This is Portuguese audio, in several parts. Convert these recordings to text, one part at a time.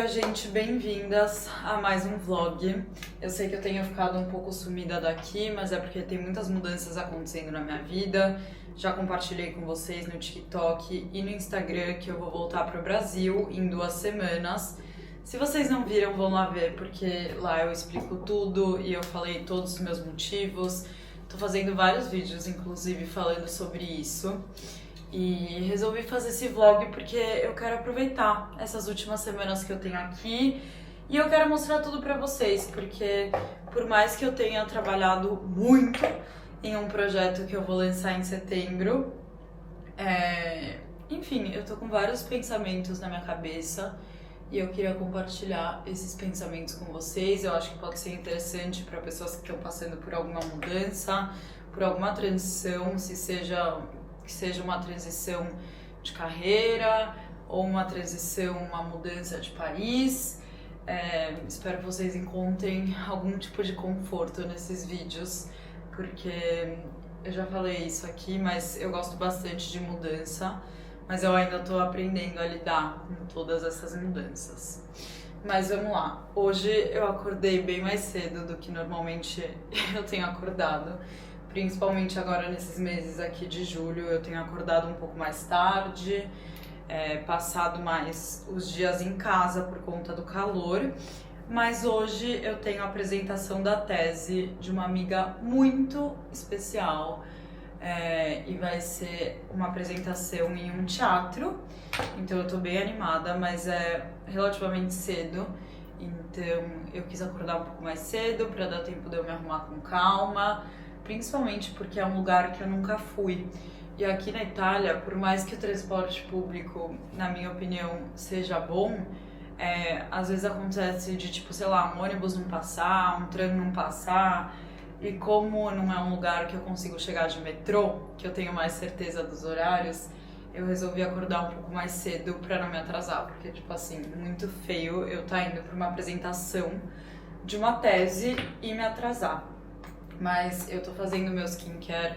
Gente, bem-vindas a mais um vlog. Eu sei que eu tenho ficado um pouco sumida daqui, mas é porque tem muitas mudanças acontecendo na minha vida. Já compartilhei com vocês no TikTok e no Instagram que eu vou voltar para o Brasil em 2 semanas. Se vocês não viram, vão lá ver, porque lá eu explico tudo e eu falei todos os meus motivos. Tô fazendo vários vídeos, inclusive, falando sobre isso. E resolvi fazer esse vlog porque eu quero aproveitar essas últimas semanas que eu tenho aqui e eu quero mostrar tudo pra vocês, porque por mais que eu tenha trabalhado muito em um projeto que eu vou lançar em setembro, enfim, eu tô com vários pensamentos na minha cabeça e eu queria compartilhar esses pensamentos com vocês. Eu acho que pode ser interessante para pessoas que estão passando por alguma mudança, por alguma transição, que seja uma transição de carreira ou uma transição, uma mudança de país. Espero que vocês encontrem algum tipo de conforto nesses vídeos, porque eu já falei isso aqui, mas eu gosto bastante de mudança, mas eu ainda tô aprendendo a lidar com todas essas mudanças. Mas vamos lá, hoje eu acordei bem mais cedo do que normalmente eu tenho acordado. Principalmente agora nesses meses aqui de julho, eu tenho acordado um pouco mais tarde, passado mais os dias em casa por conta do calor. Mas hoje eu tenho a apresentação da tese de uma amiga muito especial, e vai ser uma apresentação em um teatro. Então eu tô bem animada, mas é relativamente cedo. Então eu quis acordar um pouco mais cedo para dar tempo de eu me arrumar com calma. Principalmente porque é um lugar que eu nunca fui. E aqui na Itália, por mais que o transporte público, na minha opinião, seja bom, às vezes acontece de, tipo, sei lá, um ônibus não passar, um trem não passar. E como não é um lugar que eu consigo chegar de metrô, que eu tenho mais certeza dos horários, eu resolvi acordar um pouco mais cedo pra não me atrasar. Porque, tipo assim, muito feio eu tá indo pra uma apresentação de uma tese e me atrasar. Mas eu tô fazendo meu skincare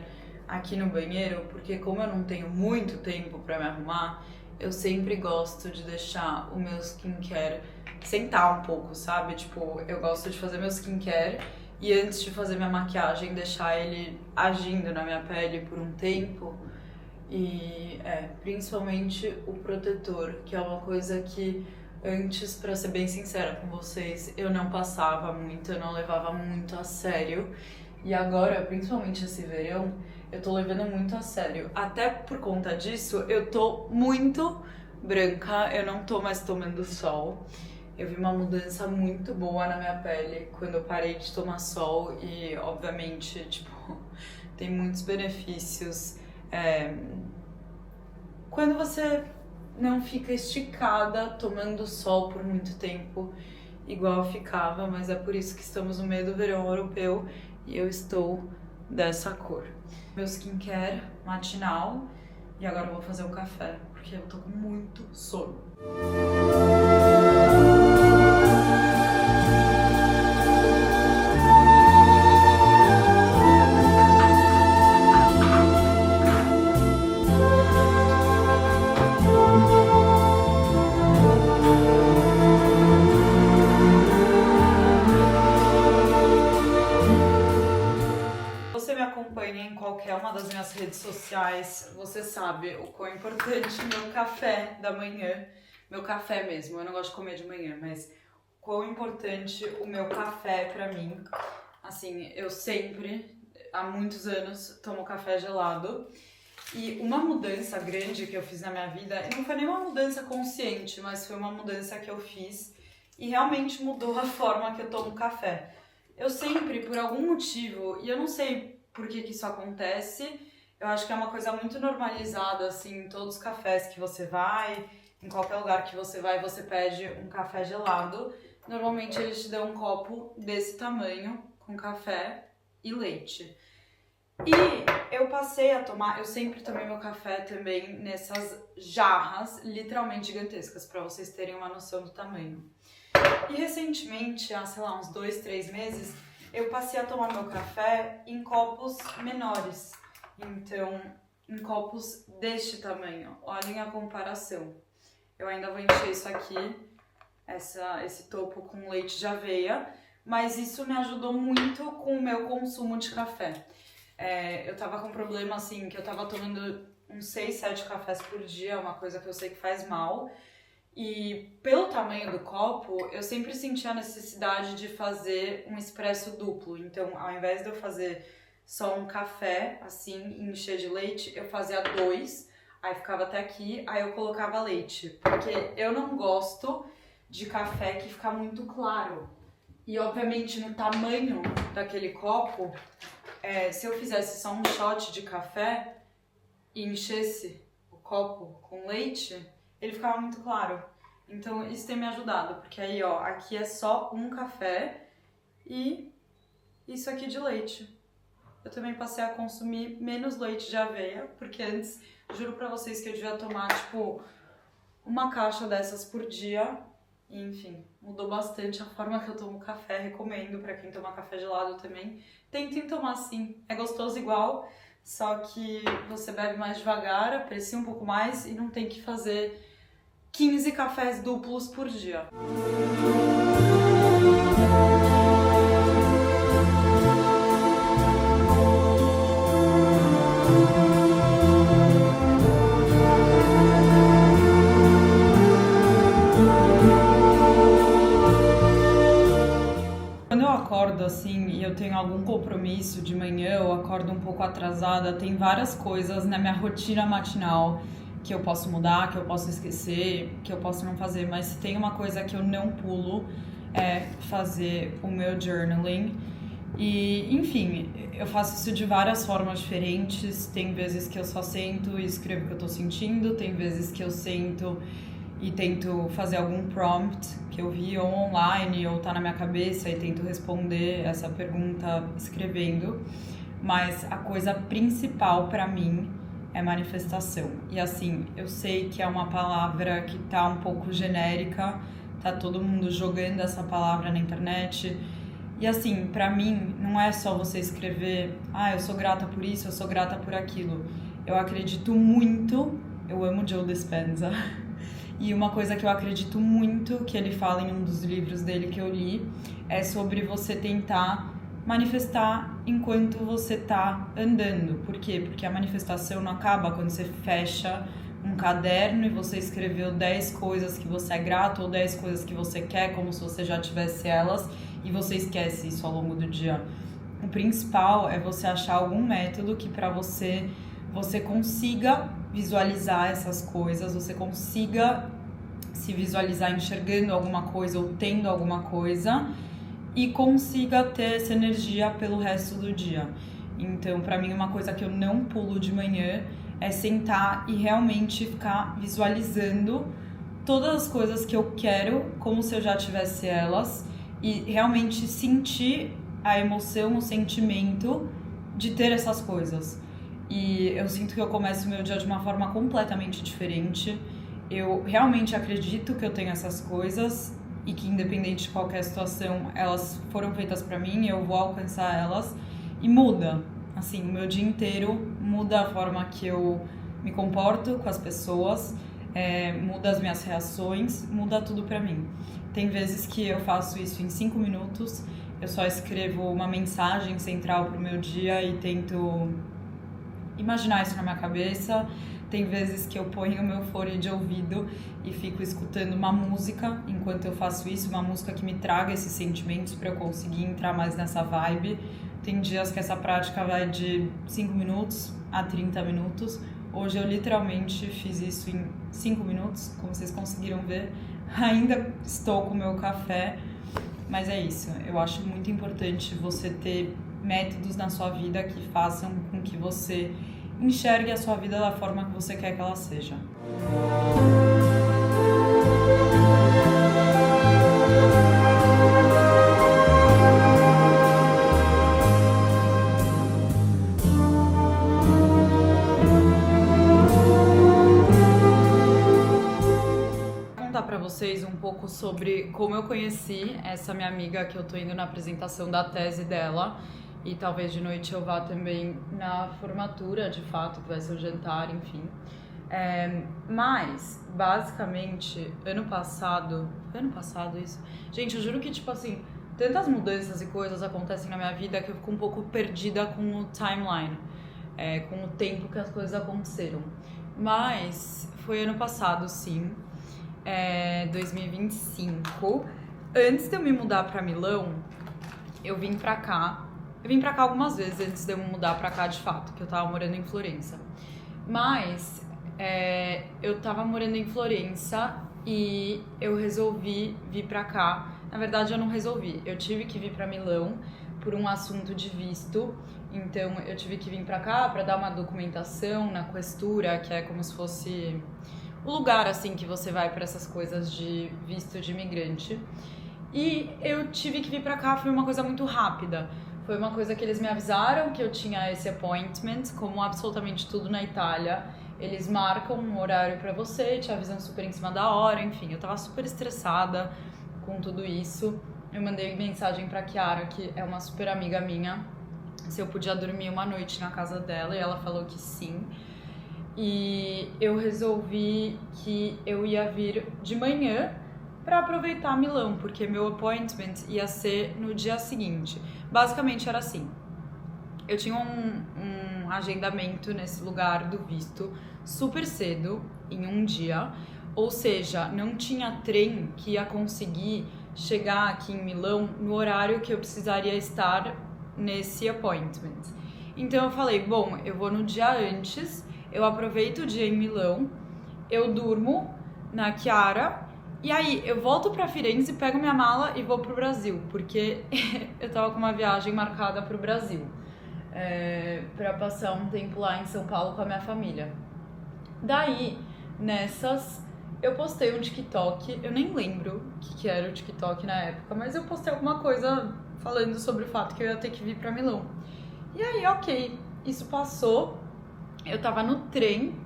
aqui no banheiro porque como eu não tenho muito tempo pra me arrumar, eu sempre gosto de deixar o meu skincare sentar um pouco, sabe? Tipo, eu gosto de fazer meu skincare e antes de fazer minha maquiagem, deixar ele agindo na minha pele por um tempo. E principalmente o protetor, que é uma coisa que antes, pra ser bem sincera com vocês, eu não passava muito, eu não levava muito a sério. E agora, principalmente esse verão, eu tô levando muito a sério. Até por conta disso, eu tô muito branca, eu não tô mais tomando sol. Eu vi uma mudança muito boa na minha pele quando eu parei de tomar sol e, obviamente, tipo, tem muitos benefícios. Quando você não fica esticada tomando sol por muito tempo, igual eu ficava, mas é por isso que estamos no meio do verão europeu e eu estou dessa cor. Meu skincare matinal e agora eu vou fazer um café, porque eu tô com muito sono. Em qualquer uma das minhas redes sociais, você sabe o quão importante meu café da manhã, meu café mesmo, eu não gosto de comer de manhã, mas quão importante o meu café pra mim. Assim, eu sempre, há muitos anos, tomo café gelado. E uma mudança grande que eu fiz na minha vida, e não foi nem uma mudança consciente, mas foi uma mudança que eu fiz e realmente mudou a forma que eu tomo café. Eu sempre, por algum motivo, e eu não sei por que isso acontece, eu acho que é uma coisa muito normalizada, assim, em todos os cafés que você vai, em qualquer lugar que você vai, você pede um café gelado. Normalmente eles te dão um copo desse tamanho com café e leite. E eu passei a tomar, eu sempre tomei meu café também nessas jarras literalmente gigantescas, pra vocês terem uma noção do tamanho. E recentemente, há, sei lá, uns 2, 3 meses, eu passei a tomar meu café em copos menores. Então, em copos deste tamanho. Olhem a comparação. Eu ainda vou encher isso aqui, esse topo com leite de aveia, mas isso me ajudou muito com o meu consumo de café. Eu tava com um problema assim, que eu tava tomando uns 6, 7 cafés por dia, uma coisa que eu sei que faz mal. E pelo tamanho do copo, eu sempre senti a necessidade de fazer um expresso duplo. Então, ao invés de eu fazer só um café, assim, e encher de leite, eu fazia 2, aí ficava até aqui, aí eu colocava leite. Porque eu não gosto de café que fica muito claro. E, obviamente, no tamanho daquele copo, se eu fizesse só um shot de café e enchesse o copo com leite, ele ficava muito claro. Então isso tem me ajudado, porque aí ó, aqui é só um café e isso aqui de leite. Eu também passei a consumir menos leite de aveia, porque antes, juro pra vocês que eu devia tomar tipo uma caixa dessas por dia. E, enfim, mudou bastante a forma que eu tomo café, recomendo pra quem toma café gelado também. Tentem tomar sim, é gostoso igual, só que você bebe mais devagar, aprecia um pouco mais e não tem que fazer 15 cafés duplos por dia. Quando eu acordo assim e eu tenho algum compromisso de manhã, eu acordo um pouco atrasada, tem várias coisas na minha rotina matinal que eu posso mudar, que eu posso esquecer, que eu posso não fazer, mas se tem uma coisa que eu não pulo é fazer o meu journaling. E, enfim, eu faço isso de várias formas diferentes. Tem vezes que eu só sento e escrevo o que eu tô sentindo, tem vezes que eu sento e tento fazer algum prompt que eu vi ou online ou tá na minha cabeça e tento responder essa pergunta escrevendo. Mas a coisa principal pra mim é manifestação. E assim, eu sei que é uma palavra que tá um pouco genérica, tá todo mundo jogando essa palavra na internet. E assim, pra mim, não é só você escrever, eu sou grata por isso, eu sou grata por aquilo. Eu acredito muito, eu amo Joe Dispenza, e uma coisa que eu acredito muito, que ele fala em um dos livros dele que eu li, é sobre você tentar manifestar enquanto você tá andando. Por quê? Porque a manifestação não acaba quando você fecha um caderno e você escreveu 10 coisas que você é grato ou 10 coisas que você quer, como se você já tivesse elas, e você esquece isso ao longo do dia. O principal é você achar algum método que pra você consiga visualizar essas coisas, você consiga se visualizar enxergando alguma coisa ou tendo alguma coisa e consiga ter essa energia pelo resto do dia. Então, pra mim, uma coisa que eu não pulo de manhã é sentar e realmente ficar visualizando todas as coisas que eu quero, como se eu já tivesse elas, e realmente sentir a emoção, o sentimento de ter essas coisas. E eu sinto que eu começo o meu dia de uma forma completamente diferente. Eu realmente acredito que eu tenho essas coisas e que, independente de qualquer situação, elas foram feitas pra mim, eu vou alcançar elas. E muda, assim, o meu dia inteiro muda a forma que eu me comporto com as pessoas, muda as minhas reações, muda tudo pra mim. Tem vezes que eu faço isso em 5 minutos, eu só escrevo uma mensagem central pro meu dia e tento imaginar isso na minha cabeça. Tem vezes que eu ponho o meu fone de ouvido e fico escutando uma música enquanto eu faço isso, uma música que me traga esses sentimentos para eu conseguir entrar mais nessa vibe. Tem dias que essa prática vai de 5 minutos a 30 minutos. Hoje eu literalmente fiz isso em 5 minutos, como vocês conseguiram ver. Ainda estou com o meu café, mas é isso. Eu acho muito importante você ter métodos na sua vida que façam com que você enxergue a sua vida da forma que você quer que ela seja. vocês um pouco sobre como eu conheci essa minha amiga, que eu tô indo na apresentação da tese dela. E talvez de noite eu vá também na formatura, de fato, que vai ser o jantar, enfim. Mas, basicamente, ano passado isso? Gente, eu juro que, tipo assim, tantas mudanças e coisas acontecem na minha vida que eu fico um pouco perdida com o timeline, com o tempo que as coisas aconteceram. Mas foi ano passado, sim, 2025. Antes de eu me mudar pra Milão, eu vim pra cá. Eu vim pra cá algumas vezes antes de eu mudar pra cá de fato, que eu tava morando em Florença. Mas eu tava morando em Florença e eu resolvi vir pra cá. Na verdade, eu não resolvi. Eu tive que vir pra Milão por um assunto de visto. Então, eu tive que vir pra cá pra dar uma documentação na questura, que é como se fosse o lugar, assim, que você vai pra essas coisas de visto de imigrante. E eu tive que vir pra cá, foi uma coisa muito rápida. Foi uma coisa que eles me avisaram que eu tinha esse appointment, como absolutamente tudo na Itália. Eles marcam um horário pra você, te avisam super em cima da hora, enfim. Eu tava super estressada com tudo isso. Eu mandei mensagem pra Chiara, que é uma super amiga minha, se eu podia dormir uma noite na casa dela, e ela falou que sim. E eu resolvi que eu ia vir de manhã para aproveitar Milão, porque meu appointment ia ser no dia seguinte. Basicamente era assim, eu tinha um agendamento nesse lugar do visto super cedo, em um dia, ou seja, não tinha trem que ia conseguir chegar aqui em Milão no horário que eu precisaria estar nesse appointment. Então eu falei, bom, eu vou no dia antes, eu aproveito o dia em Milão, eu durmo na Chiara. E aí, eu volto pra Firenze, pego minha mala e vou pro Brasil, porque eu tava com uma viagem marcada pro Brasil, pra passar um tempo lá em São Paulo com a minha família. Daí, nessas, eu postei um TikTok, eu nem lembro o que era o TikTok na época, mas eu postei alguma coisa falando sobre o fato que eu ia ter que vir pra Milão. E aí, ok, isso passou, eu tava no trem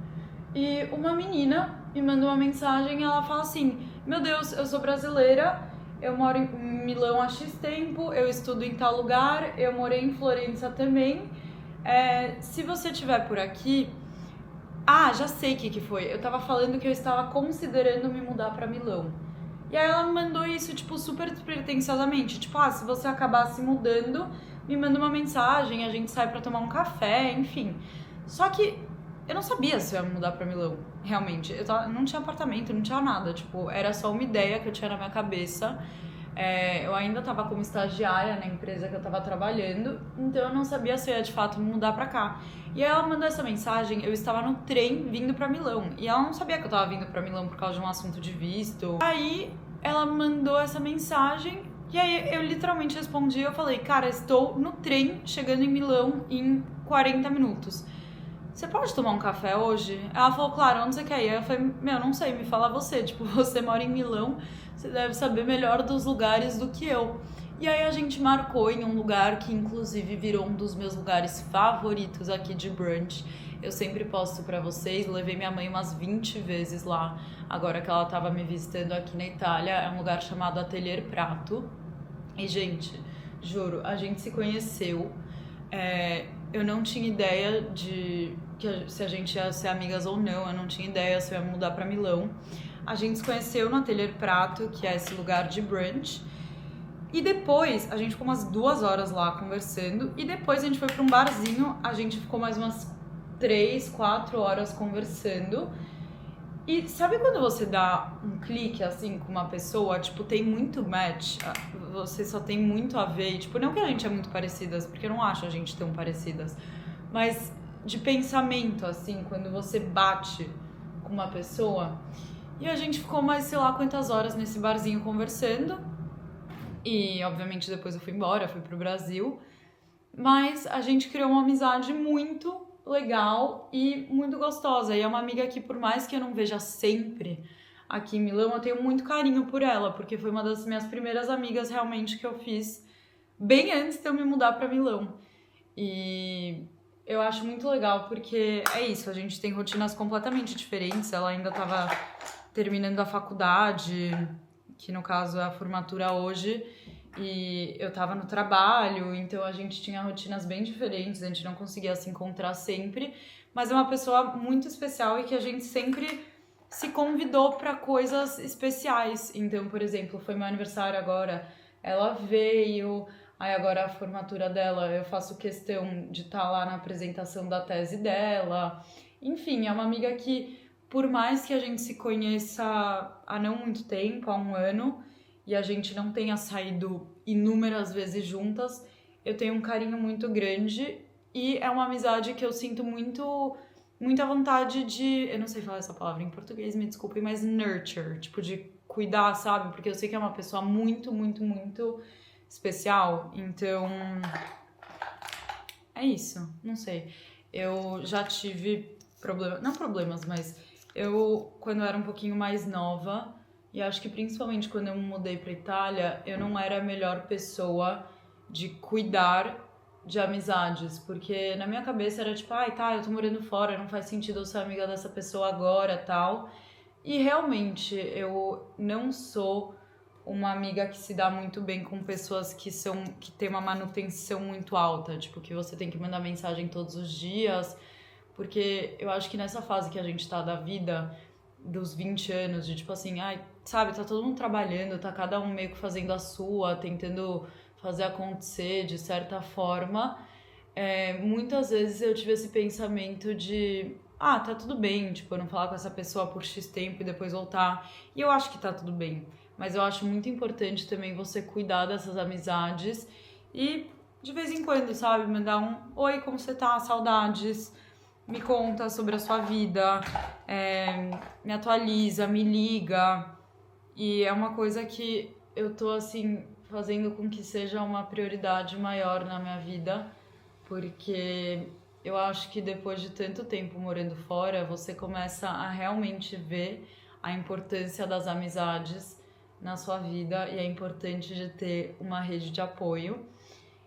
e uma menina me mandou uma mensagem e ela fala assim: meu Deus, eu sou brasileira, eu moro em Milão há X tempo, eu estudo em tal lugar, eu morei em Florença também. Se você estiver por aqui... Ah, já sei o que foi. Eu tava falando que eu estava considerando me mudar pra Milão. E aí ela me mandou isso, tipo, super despretensiosamente. Tipo, se você acabar se mudando, me manda uma mensagem, a gente sai pra tomar um café, enfim. Só que eu não sabia se eu ia mudar pra Milão, realmente. Não tinha apartamento, não tinha nada. Tipo, era só uma ideia que eu tinha na minha cabeça. Eu ainda tava como estagiária na empresa que eu tava trabalhando, então eu não sabia se eu ia de fato me mudar pra cá. E aí ela mandou essa mensagem, eu estava no trem vindo pra Milão. E ela não sabia que eu tava vindo pra Milão por causa de um assunto de visto. Aí ela mandou essa mensagem e aí eu literalmente respondi, eu falei, cara, estou no trem chegando em Milão em 40 minutos. Você pode tomar um café hoje? Ela falou, claro, onde você quer ir? Eu falei, meu, não sei, me fala você. Tipo, você mora em Milão, você deve saber melhor dos lugares do que eu. E aí a gente marcou em um lugar que inclusive virou um dos meus lugares favoritos aqui de brunch. Eu sempre posto pra vocês, levei minha mãe umas 20 vezes lá, agora que ela tava me visitando aqui na Itália. É um lugar chamado Atelier Prato. E, gente, juro, a gente se conheceu. Eu não tinha ideia de se a gente ia ser amigas ou não, eu não tinha ideia se eu ia mudar pra Milão. A gente se conheceu no Atelier Prato, que é esse lugar de brunch. E depois, a gente ficou umas 2 horas lá conversando. E depois a gente foi pra um barzinho, a gente ficou mais umas 3, 4 horas conversando. E sabe quando você dá um clique, assim, com uma pessoa, tipo, tem muito match, você só tem muito a ver, e, tipo, não que a gente é muito parecidas, porque eu não acho a gente tão parecidas, mas de pensamento, assim, quando você bate com uma pessoa. E a gente ficou mais, sei lá, quantas horas nesse barzinho conversando, e, obviamente, depois eu fui embora, fui pro Brasil, mas a gente criou uma amizade muito legal e muito gostosa. E é uma amiga que, por mais que eu não veja sempre aqui em Milão, eu tenho muito carinho por ela, porque foi uma das minhas primeiras amigas realmente que eu fiz bem antes de eu me mudar pra Milão. E eu acho muito legal porque é isso, a gente tem rotinas completamente diferentes. Ela ainda tava terminando a faculdade, que no caso é a formatura hoje, e eu tava no trabalho, então a gente tinha rotinas bem diferentes, a gente não conseguia se encontrar sempre, mas é uma pessoa muito especial e que a gente sempre se convidou para coisas especiais. Então, por exemplo, foi meu aniversário agora, ela veio, aí agora a formatura dela, eu faço questão de estar lá na apresentação da tese dela. Enfim, é uma amiga que, por mais que a gente se conheça há não muito tempo, há 1 ano, e a gente não tenha saído inúmeras vezes juntas, eu tenho um carinho muito grande e é uma amizade que eu sinto muita vontade de, eu não sei falar essa palavra em português, me desculpem, mas nurture, tipo de cuidar, sabe? Porque eu sei que é uma pessoa muito especial, então é isso, não sei. Eu já tive não problemas, mas eu, quando eu era um pouquinho mais nova, e acho que principalmente quando eu me mudei pra Itália, eu não era a melhor pessoa de cuidar de amizades, porque na minha cabeça era tipo, ai, tá, eu tô morando fora, não faz sentido eu ser amiga dessa pessoa agora, tal. E realmente, eu não sou uma amiga que se dá muito bem com pessoas que tem uma manutenção muito alta, tipo, que você tem que mandar mensagem todos os dias, porque eu acho que nessa fase que a gente tá da vida, dos 20 anos, de tipo assim, ai, sabe, tá todo mundo trabalhando, tá cada um meio que fazendo a sua, tentando fazer acontecer de certa forma. Muitas vezes eu tive esse pensamento de, ah, tá tudo bem, tipo, eu não falar com essa pessoa por X tempo e depois voltar. E eu acho que tá tudo bem, mas eu acho muito importante também você cuidar dessas amizades e de vez em quando, sabe, mandar um oi, como você tá? Saudades. Me conta sobre a sua vida, me atualiza, me liga. E é uma coisa que eu tô, assim, fazendo com que seja uma prioridade maior na minha vida, porque eu acho que depois de tanto tempo morando fora, você começa a realmente ver a importância das amizades na sua vida e é importante de ter uma rede de apoio.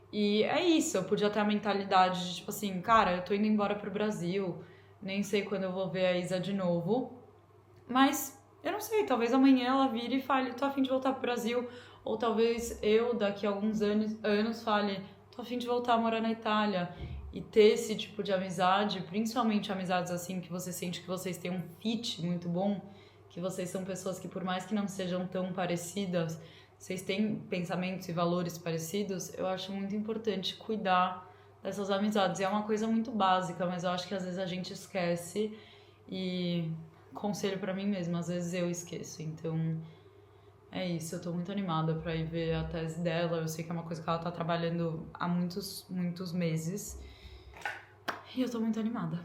E é isso, eu podia ter a mentalidade de tipo assim, cara, eu tô indo embora pro Brasil, nem sei quando eu vou ver a Isa de novo, mas eu não sei, talvez amanhã ela vire e fale, tô a fim de voltar pro Brasil, ou talvez eu daqui a alguns anos fale, tô a fim de voltar a morar na Itália. E ter esse tipo de amizade, principalmente amizades assim que você sente que vocês têm um fit muito bom, que vocês são pessoas que por mais que não sejam tão parecidas, vocês têm pensamentos e valores parecidos, eu acho muito importante cuidar dessas amizades. E é uma coisa muito básica, mas eu acho que às vezes a gente esquece e conselho pra mim mesma, às vezes eu esqueço. Então é isso, eu tô muito animada pra ir ver a tese dela. Eu sei que é uma coisa que ela tá trabalhando há muitos meses e eu tô muito animada.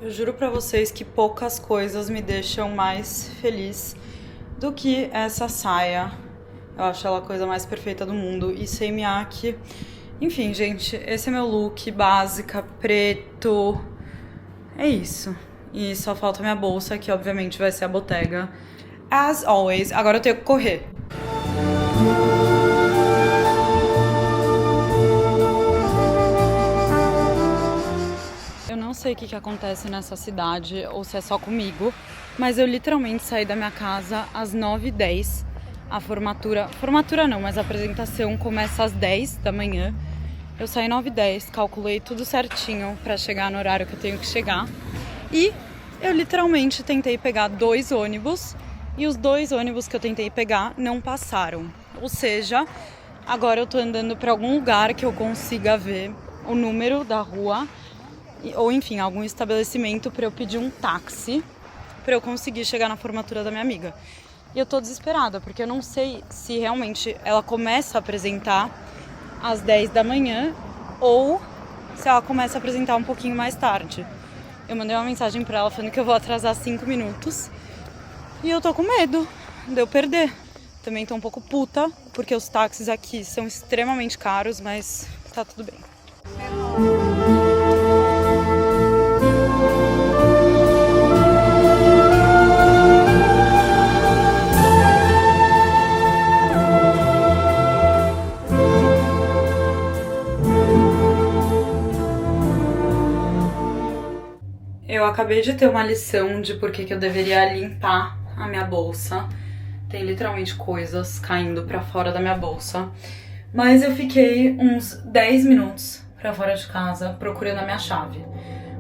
Juro pra vocês que poucas coisas me deixam mais feliz do que essa saia. Eu acho ela a coisa mais perfeita do mundo. E sem miyake. Enfim, gente, esse é meu look, básica, preto. É isso. E só falta minha bolsa, que obviamente vai ser a Bottega. As always. Agora eu tenho que correr. Não sei o que acontece nessa cidade ou se é só comigo, mas eu literalmente saí da minha casa às 9h10. A formatura não, mas a apresentação começa às 10 da manhã. Eu saí 9h10, calculei tudo certinho pra chegar no horário que eu tenho que chegar. E eu literalmente tentei pegar 2 ônibus e os 2 ônibus que eu tentei pegar não passaram. Ou seja, agora eu tô andando pra algum lugar que eu consiga ver o número da rua ou enfim, algum estabelecimento para eu pedir um táxi para eu conseguir chegar na formatura da minha amiga. E eu tô desesperada, porque eu não sei se realmente ela começa a apresentar às 10 da manhã ou se ela começa a apresentar um pouquinho mais tarde. Eu mandei uma mensagem para ela falando que eu vou atrasar 5 minutos e eu tô com medo de eu perder. Também tô um pouco puta, porque os táxis aqui são extremamente caros, mas tá tudo bem. acabei de ter uma lição de por que eu deveria limpar a minha bolsa. Tem literalmente coisas caindo pra fora da minha bolsa. Mas eu fiquei uns 10 minutos pra fora de casa procurando a minha chave.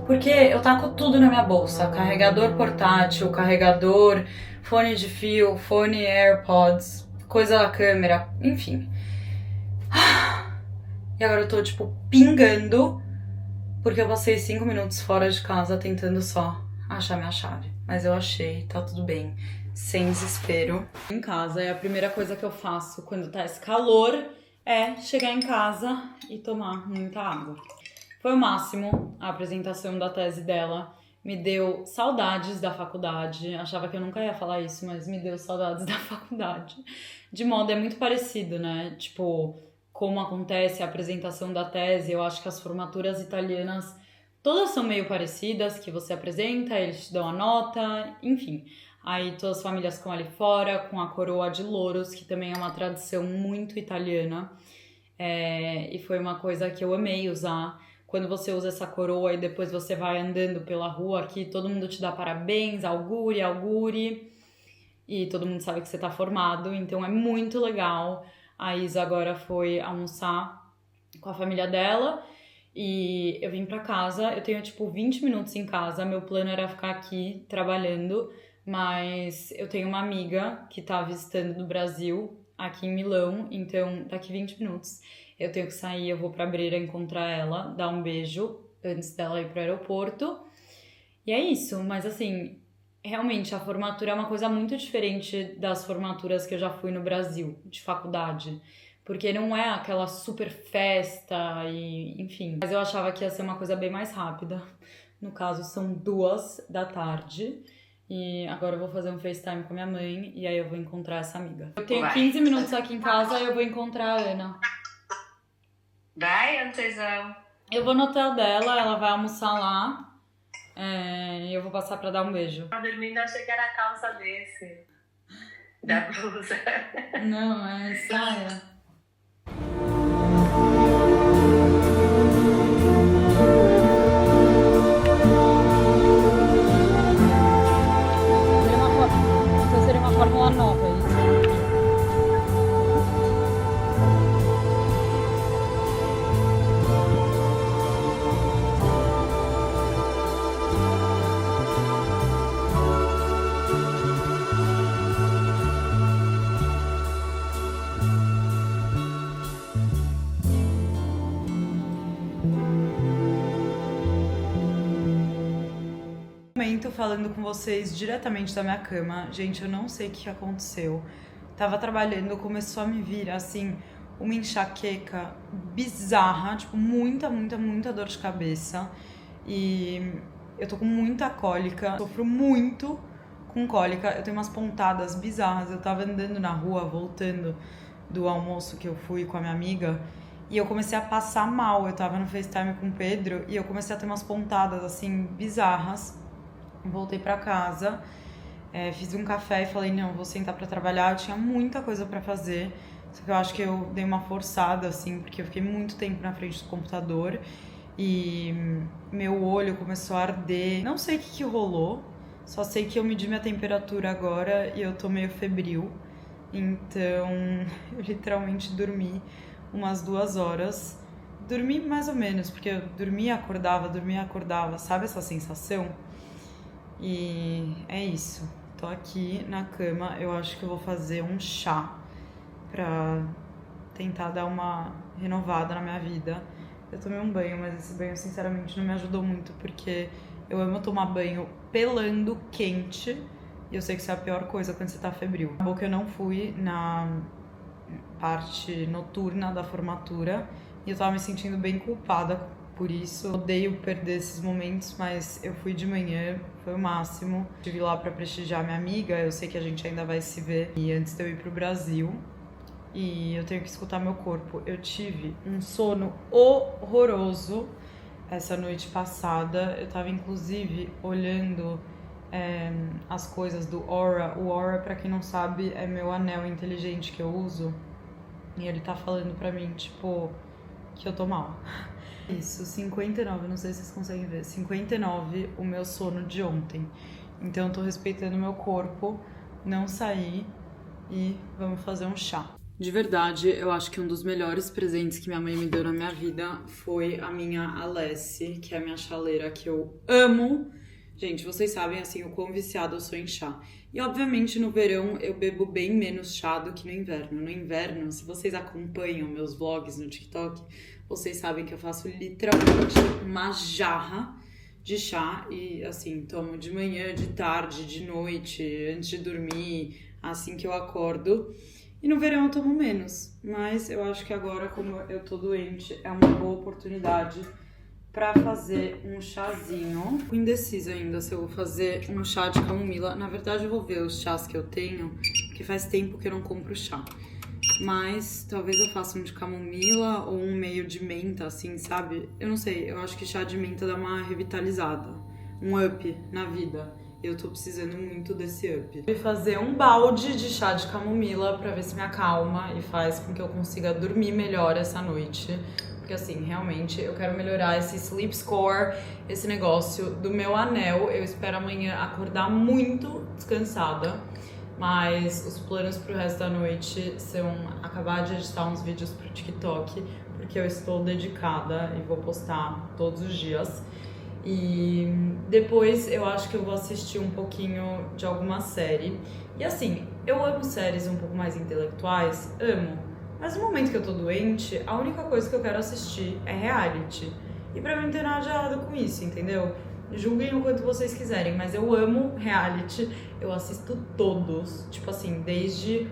Porque eu taco tudo na minha bolsa. Carregador portátil, carregador, fone de fio, fone AirPods, coisa da câmera, enfim. E agora eu tô, tipo, pingando porque eu passei 5 minutos fora de casa tentando só achar minha chave. Mas eu achei, tá tudo bem. Sem desespero. Em casa, é a primeira coisa que eu faço quando tá esse calor é chegar em casa e tomar muita água. Foi o máximo a apresentação da tese dela. Me deu saudades da faculdade. Achava que eu nunca ia falar isso, mas me deu saudades da faculdade. De modo, é muito parecido, né? Tipo, como acontece a apresentação da tese, eu acho que as formaturas italianas todas são meio parecidas, que você apresenta, eles te dão a nota, enfim. Aí todas as famílias ficam ali fora, com a coroa de louros, que também é uma tradição muito italiana. E foi uma coisa que eu amei usar. Quando você usa essa coroa e depois você vai andando pela rua aqui, todo mundo te dá parabéns, augure, augure. E todo mundo sabe que você tá formado, então é muito legal. A Isa agora foi almoçar com a família dela e eu vim pra casa. Eu tenho tipo 20 minutos em casa, meu plano era ficar aqui trabalhando, mas eu tenho uma amiga que tá visitando do Brasil, aqui em Milão, então daqui 20 minutos eu tenho que sair, eu vou pra Brera encontrar ela, dar um beijo antes dela ir pro aeroporto. E é isso, mas assim, realmente a formatura é uma coisa muito diferente das formaturas que eu já fui no Brasil, de faculdade. Porque não é aquela super festa e enfim. Mas eu achava que ia ser uma coisa bem mais rápida. No caso, são 2 da tarde. E agora eu vou fazer um FaceTime com a minha mãe e aí eu vou encontrar essa amiga. Eu tenho 15 minutos aqui em casa e eu vou encontrar a Ana. Vai, Antezão. Eu vou no hotel dela, ela vai almoçar lá. E eu vou passar pra dar um beijo. Eu dormindo, achei que era a calça desse. Da blusa. Não, é saia. Seria uma Fórmula nova, é isso? Falando com vocês diretamente da minha cama. Gente, eu não sei o que aconteceu. Tava trabalhando, começou a me vir, assim, uma enxaqueca bizarra, tipo, muita dor de cabeça. E eu tô com muita cólica, sofro muito com cólica. Eu tenho umas pontadas bizarras. Eu tava andando na rua, voltando do almoço que eu fui com a minha amiga, e eu comecei a passar mal. Eu tava no FaceTime com o Pedro e eu comecei a ter umas pontadas, assim, bizarras. Voltei pra casa, fiz um café e falei, não, vou sentar pra trabalhar. Eu tinha muita coisa pra fazer, só que eu acho que eu dei uma forçada, assim, porque eu fiquei muito tempo na frente do computador e meu olho começou a arder. Não sei o que rolou, só sei que eu medi minha temperatura agora e eu tô meio febril. Então, eu literalmente dormi umas 2 horas. Dormi mais ou menos, porque eu dormia e acordava, sabe essa sensação? E é isso, tô aqui na cama, eu acho que eu vou fazer um chá pra tentar dar uma renovada na minha vida. Eu tomei um banho, mas esse banho sinceramente não me ajudou muito, porque eu amo tomar banho pelando quente, e eu sei que isso é a pior coisa quando você tá febril. Acabou que eu não fui na parte noturna da formatura, e eu tava me sentindo bem culpada por isso. Eu odeio perder esses momentos, mas eu fui de manhã, foi o máximo. Estive lá pra prestigiar minha amiga, eu sei que a gente ainda vai se ver e antes de eu ir pro Brasil. E eu tenho que escutar meu corpo. Eu tive um sono horroroso essa noite passada. Eu tava inclusive olhando as coisas do Aura. O Aura, pra quem não sabe, é meu anel inteligente que eu uso. E ele tá falando pra mim, tipo, que eu tô mal. Isso, 59, não sei se vocês conseguem ver, 59 o meu sono de ontem. Então eu tô respeitando o meu corpo, não sair e vamos fazer um chá. De verdade, eu acho que um dos melhores presentes que minha mãe me deu na minha vida foi a minha Alessi, que é a minha chaleira que eu amo. Gente, vocês sabem, assim, o quão viciada eu sou em chá. E, obviamente, no verão eu bebo bem menos chá do que no inverno. No inverno, se vocês acompanham meus vlogs no TikTok, vocês sabem que eu faço literalmente uma jarra de chá. E, assim, tomo de manhã, de tarde, de noite, antes de dormir, assim que eu acordo. E no verão eu tomo menos. Mas eu acho que agora, como eu tô doente, é uma boa oportunidade pra fazer um chazinho. Tô indecisa ainda se eu vou fazer um chá de camomila. Na verdade, eu vou ver os chás que eu tenho, porque faz tempo que eu não compro chá. Mas talvez eu faça um de camomila ou um meio de menta, assim, sabe? Eu não sei, eu acho que chá de menta dá uma revitalizada, um up na vida. Eu tô precisando muito desse up. Vou fazer um balde de chá de camomila pra ver se me acalma e faz com que eu consiga dormir melhor essa noite. Porque assim, realmente, eu quero melhorar esse sleep score, esse negócio do meu anel. Eu espero amanhã acordar muito descansada. Mas os planos pro resto da noite são acabar de editar uns vídeos pro TikTok, porque eu estou dedicada e vou postar todos os dias. E depois eu acho que eu vou assistir um pouquinho de alguma série. E assim, eu amo séries um pouco mais intelectuais, amo. Mas no momento que eu tô doente, a única coisa que eu quero assistir é reality. E pra mim não tem nada de errado com isso, entendeu? Julguem o quanto vocês quiserem, mas eu amo reality. Eu assisto todos. Tipo assim, desde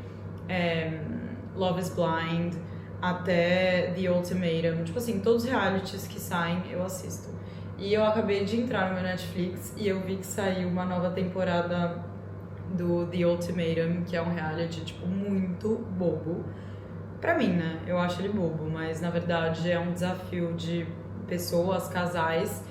Love is Blind até The Ultimatum. Tipo assim, todos os realities que saem eu assisto. E eu acabei de entrar no meu Netflix e eu vi que saiu uma nova temporada do The Ultimatum, que é um reality, tipo, muito bobo. Pra mim, né? Eu acho ele bobo, mas na verdade é um desafio de pessoas, casais,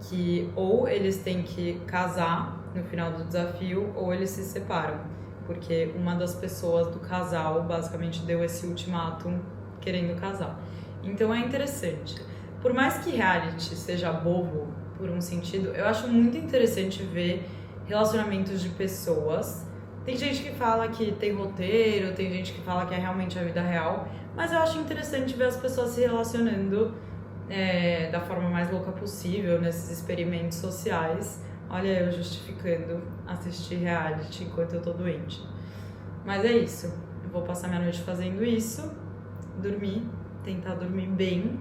que ou eles têm que casar no final do desafio ou eles se separam. Porque uma das pessoas do casal basicamente deu esse ultimátum querendo casar. Então é interessante. Por mais que reality seja bobo, por um sentido, eu acho muito interessante ver relacionamentos de pessoas. Tem gente que fala que tem roteiro, tem gente que fala que é realmente a vida real, mas eu acho interessante ver as pessoas se relacionando da forma mais louca possível, nesses experimentos sociais. Olha eu justificando assistir reality enquanto eu tô doente. Mas é isso, eu vou passar minha noite fazendo isso, dormir, tentar dormir bem,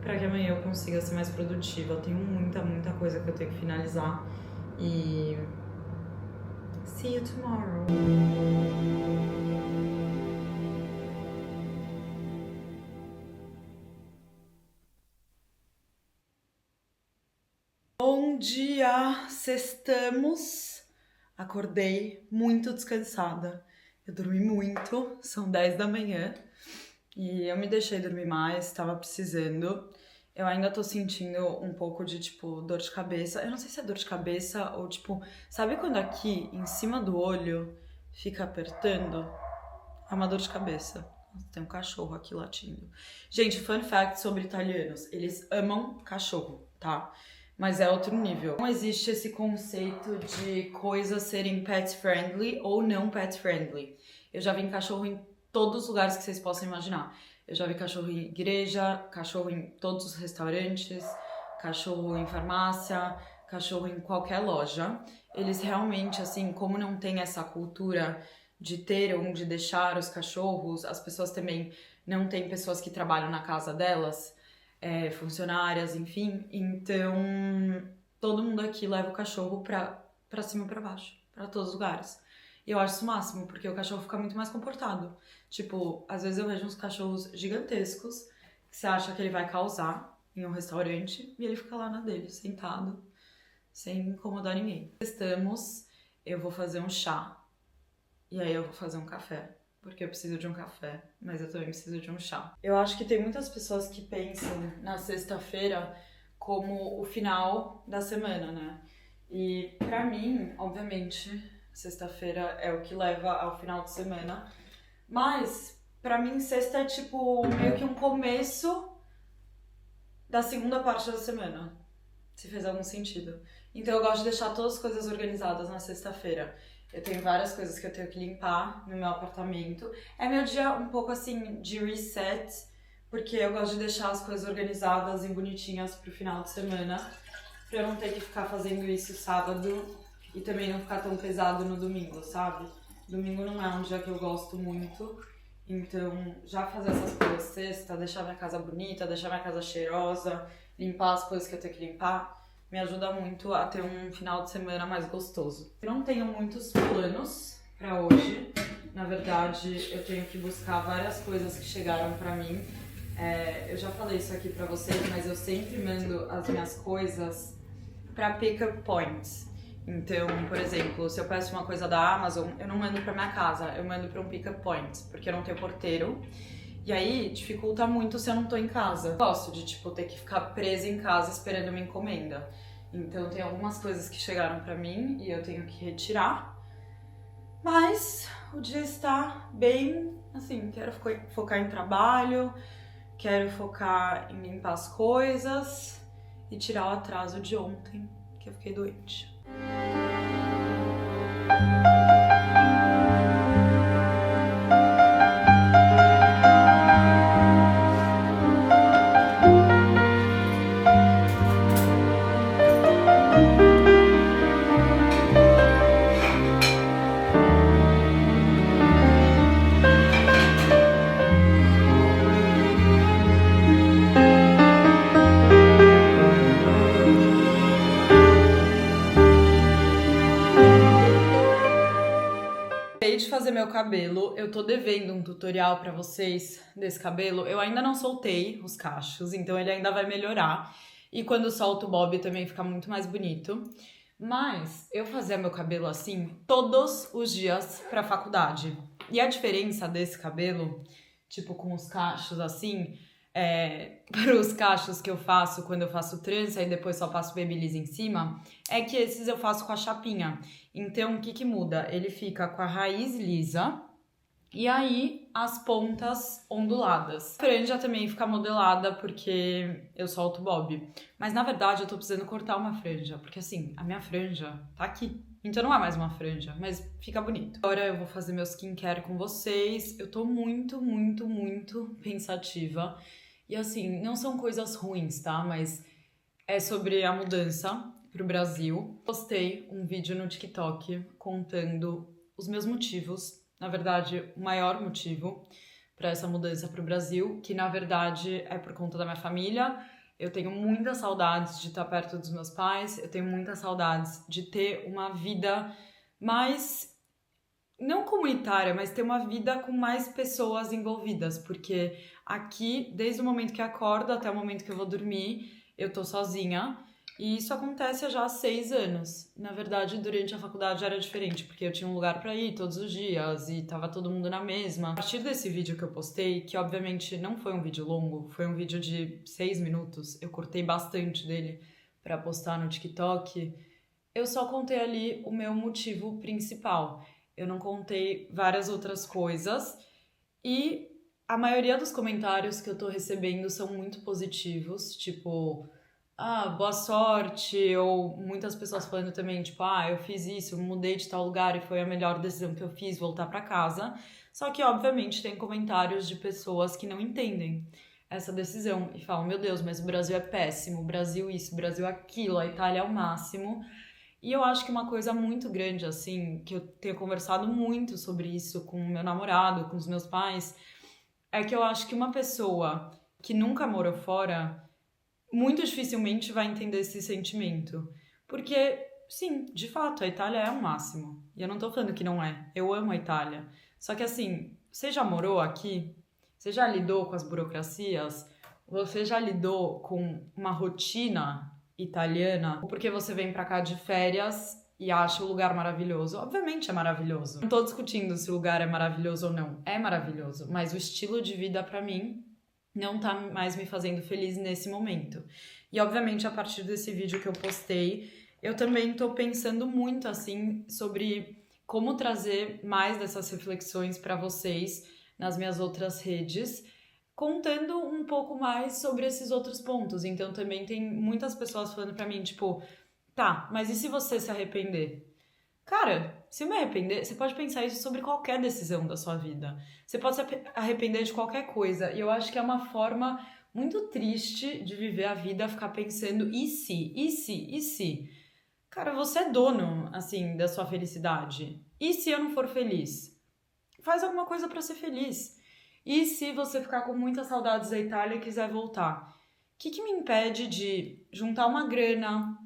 pra que amanhã eu consiga ser mais produtiva. Eu tenho muita coisa que eu tenho que finalizar. E see you tomorrow. Bom dia, sextamos. Acordei muito descansada. Eu dormi muito, são 10 da manhã. E eu me deixei dormir mais, tava precisando. Eu ainda tô sentindo um pouco de, tipo, dor de cabeça. Eu não sei se é dor de cabeça ou, tipo... Sabe quando aqui, em cima do olho, fica apertando? É uma dor de cabeça. Tem um cachorro aqui latindo. Gente, fun fact sobre italianos. Eles amam cachorro, tá? Mas é outro nível. Não existe esse conceito de coisas serem pet friendly ou não pet friendly. Eu já vi cachorro em todos os lugares que vocês possam imaginar. Eu já vi cachorro em igreja, cachorro em todos os restaurantes, cachorro em farmácia, cachorro em qualquer loja. Eles realmente, assim, como não tem essa cultura de ter onde deixar os cachorros, as pessoas também não têm pessoas que trabalham na casa delas, funcionárias, enfim. Então, todo mundo aqui leva o cachorro pra cima e pra baixo, pra todos os lugares. E eu acho isso o máximo, porque o cachorro fica muito mais comportado. Tipo, às vezes eu vejo uns cachorros gigantescos que você acha que ele vai causar em um restaurante e ele fica lá na dele, sentado, sem incomodar ninguém. Estamos, eu vou fazer um chá e aí eu vou fazer um café, porque eu preciso de um café, mas eu também preciso de um chá. Eu acho que tem muitas pessoas que pensam na sexta-feira como o final da semana, né? E pra mim, obviamente, sexta-feira é o que leva ao final de semana. Mas, pra mim, sexta é tipo meio que um começo da segunda parte da semana, se fez algum sentido. Então eu gosto de deixar todas as coisas organizadas na sexta-feira. Eu tenho várias coisas que eu tenho que limpar no meu apartamento. É meu dia um pouco assim de reset, porque eu gosto de deixar as coisas organizadas e bonitinhas pro final de semana, pra eu não ter que ficar fazendo isso sábado e também não ficar tão pesado no domingo, sabe? Domingo não é um dia que eu gosto muito, então já fazer essas coisas sexta, deixar minha casa bonita, deixar minha casa cheirosa, limpar as coisas que eu tenho que limpar, me ajuda muito a ter um final de semana mais gostoso. Eu não tenho muitos planos pra hoje, na verdade eu tenho que buscar várias coisas que chegaram pra mim. Eu já falei isso aqui pra vocês, mas eu sempre mando as minhas coisas pra pick-up points. Então, por exemplo, se eu peço uma coisa da Amazon, eu não mando pra minha casa, eu mando pra um pick-up point, porque eu não tenho porteiro. E aí, dificulta muito se eu não tô em casa. Eu gosto de, tipo, ter que ficar presa em casa esperando uma encomenda. Então, tem algumas coisas que chegaram pra mim e eu tenho que retirar. Mas o dia está bem, assim, quero focar em trabalho, quero focar em limpar as coisas e tirar o atraso de ontem, que eu fiquei doente. Acabei de fazer meu cabelo, eu tô devendo um tutorial pra vocês desse cabelo. Eu ainda não soltei os cachos, então ele ainda vai melhorar. E quando solto o bob também fica muito mais bonito. Mas eu fazia meu cabelo assim todos os dias pra faculdade. E a diferença desse cabelo, tipo com os cachos assim, para os cachos que eu faço quando eu faço trança e depois só passo babyliss em cima, é que esses eu faço com a chapinha. Então, o que muda? Ele fica com a raiz lisa e aí as pontas onduladas. A franja também fica modelada porque eu solto o bob. Mas, na verdade, eu tô precisando cortar uma franja, porque assim, a minha franja tá aqui. Então não é mais uma franja, mas fica bonito. Agora eu vou fazer meu skincare com vocês. Eu tô muito, muito, muito pensativa. E assim, não são coisas ruins, tá? Mas é sobre a mudança pro Brasil. Postei um vídeo no TikTok contando os meus motivos. Na verdade, o maior motivo para essa mudança pro Brasil, que na verdade é por conta da minha família. Eu tenho muitas saudades de estar perto dos meus pais, eu tenho muitas saudades de ter uma vida mais, não comunitária, mas ter uma vida com mais pessoas envolvidas, porque aqui, desde o momento que acordo até o momento que eu vou dormir, eu tô sozinha. E isso acontece já há 6 anos. Na verdade, durante a faculdade era diferente, porque eu tinha um lugar pra ir todos os dias e tava todo mundo na mesma. A partir desse vídeo que eu postei, que obviamente não foi um vídeo longo, foi um vídeo de 6 minutos, eu cortei bastante dele pra postar no TikTok, eu só contei ali o meu motivo principal. Eu não contei várias outras coisas e a maioria dos comentários que eu tô recebendo são muito positivos, tipo, boa sorte, ou muitas pessoas falando também, tipo, eu fiz isso, mudei de tal lugar e foi a melhor decisão que eu fiz, voltar pra casa. Só que, obviamente, tem comentários de pessoas que não entendem essa decisão e falam, meu Deus, mas o Brasil é péssimo, o Brasil isso, o Brasil aquilo, a Itália é o máximo. E eu acho que uma coisa muito grande, assim, que eu tenho conversado muito sobre isso com o meu namorado, com os meus pais, é que eu acho que uma pessoa que nunca morou fora muito dificilmente vai entender esse sentimento. Porque, sim, de fato, a Itália é o máximo. E eu não tô falando que não é. Eu amo a Itália. Só que, assim, você já morou aqui? Você já lidou com as burocracias? Você já lidou com uma rotina italiana? Ou porque você vem pra cá de férias e acha o lugar maravilhoso? Obviamente é maravilhoso. Não tô discutindo se o lugar é maravilhoso ou não. É maravilhoso. Mas o estilo de vida, pra mim, não tá mais me fazendo feliz nesse momento. E, obviamente, a partir desse vídeo que eu postei, eu também tô pensando muito, assim, sobre como trazer mais dessas reflexões pra vocês nas minhas outras redes. contando um pouco mais sobre esses outros pontos. Então também tem muitas pessoas falando pra mim, tipo, tá, mas e se você se arrepender? Cara, se eu me arrepender, você pode pensar isso sobre qualquer decisão da sua vida. Você pode se arrepender de qualquer coisa. E eu acho que é uma forma muito triste de viver a vida, ficar pensando, e se, e se, e se? Cara, você é dono, assim, da sua felicidade. E se eu não for feliz? Faz alguma coisa pra ser feliz. E se você ficar com muitas saudades da Itália e quiser voltar? O que me impede de juntar uma grana,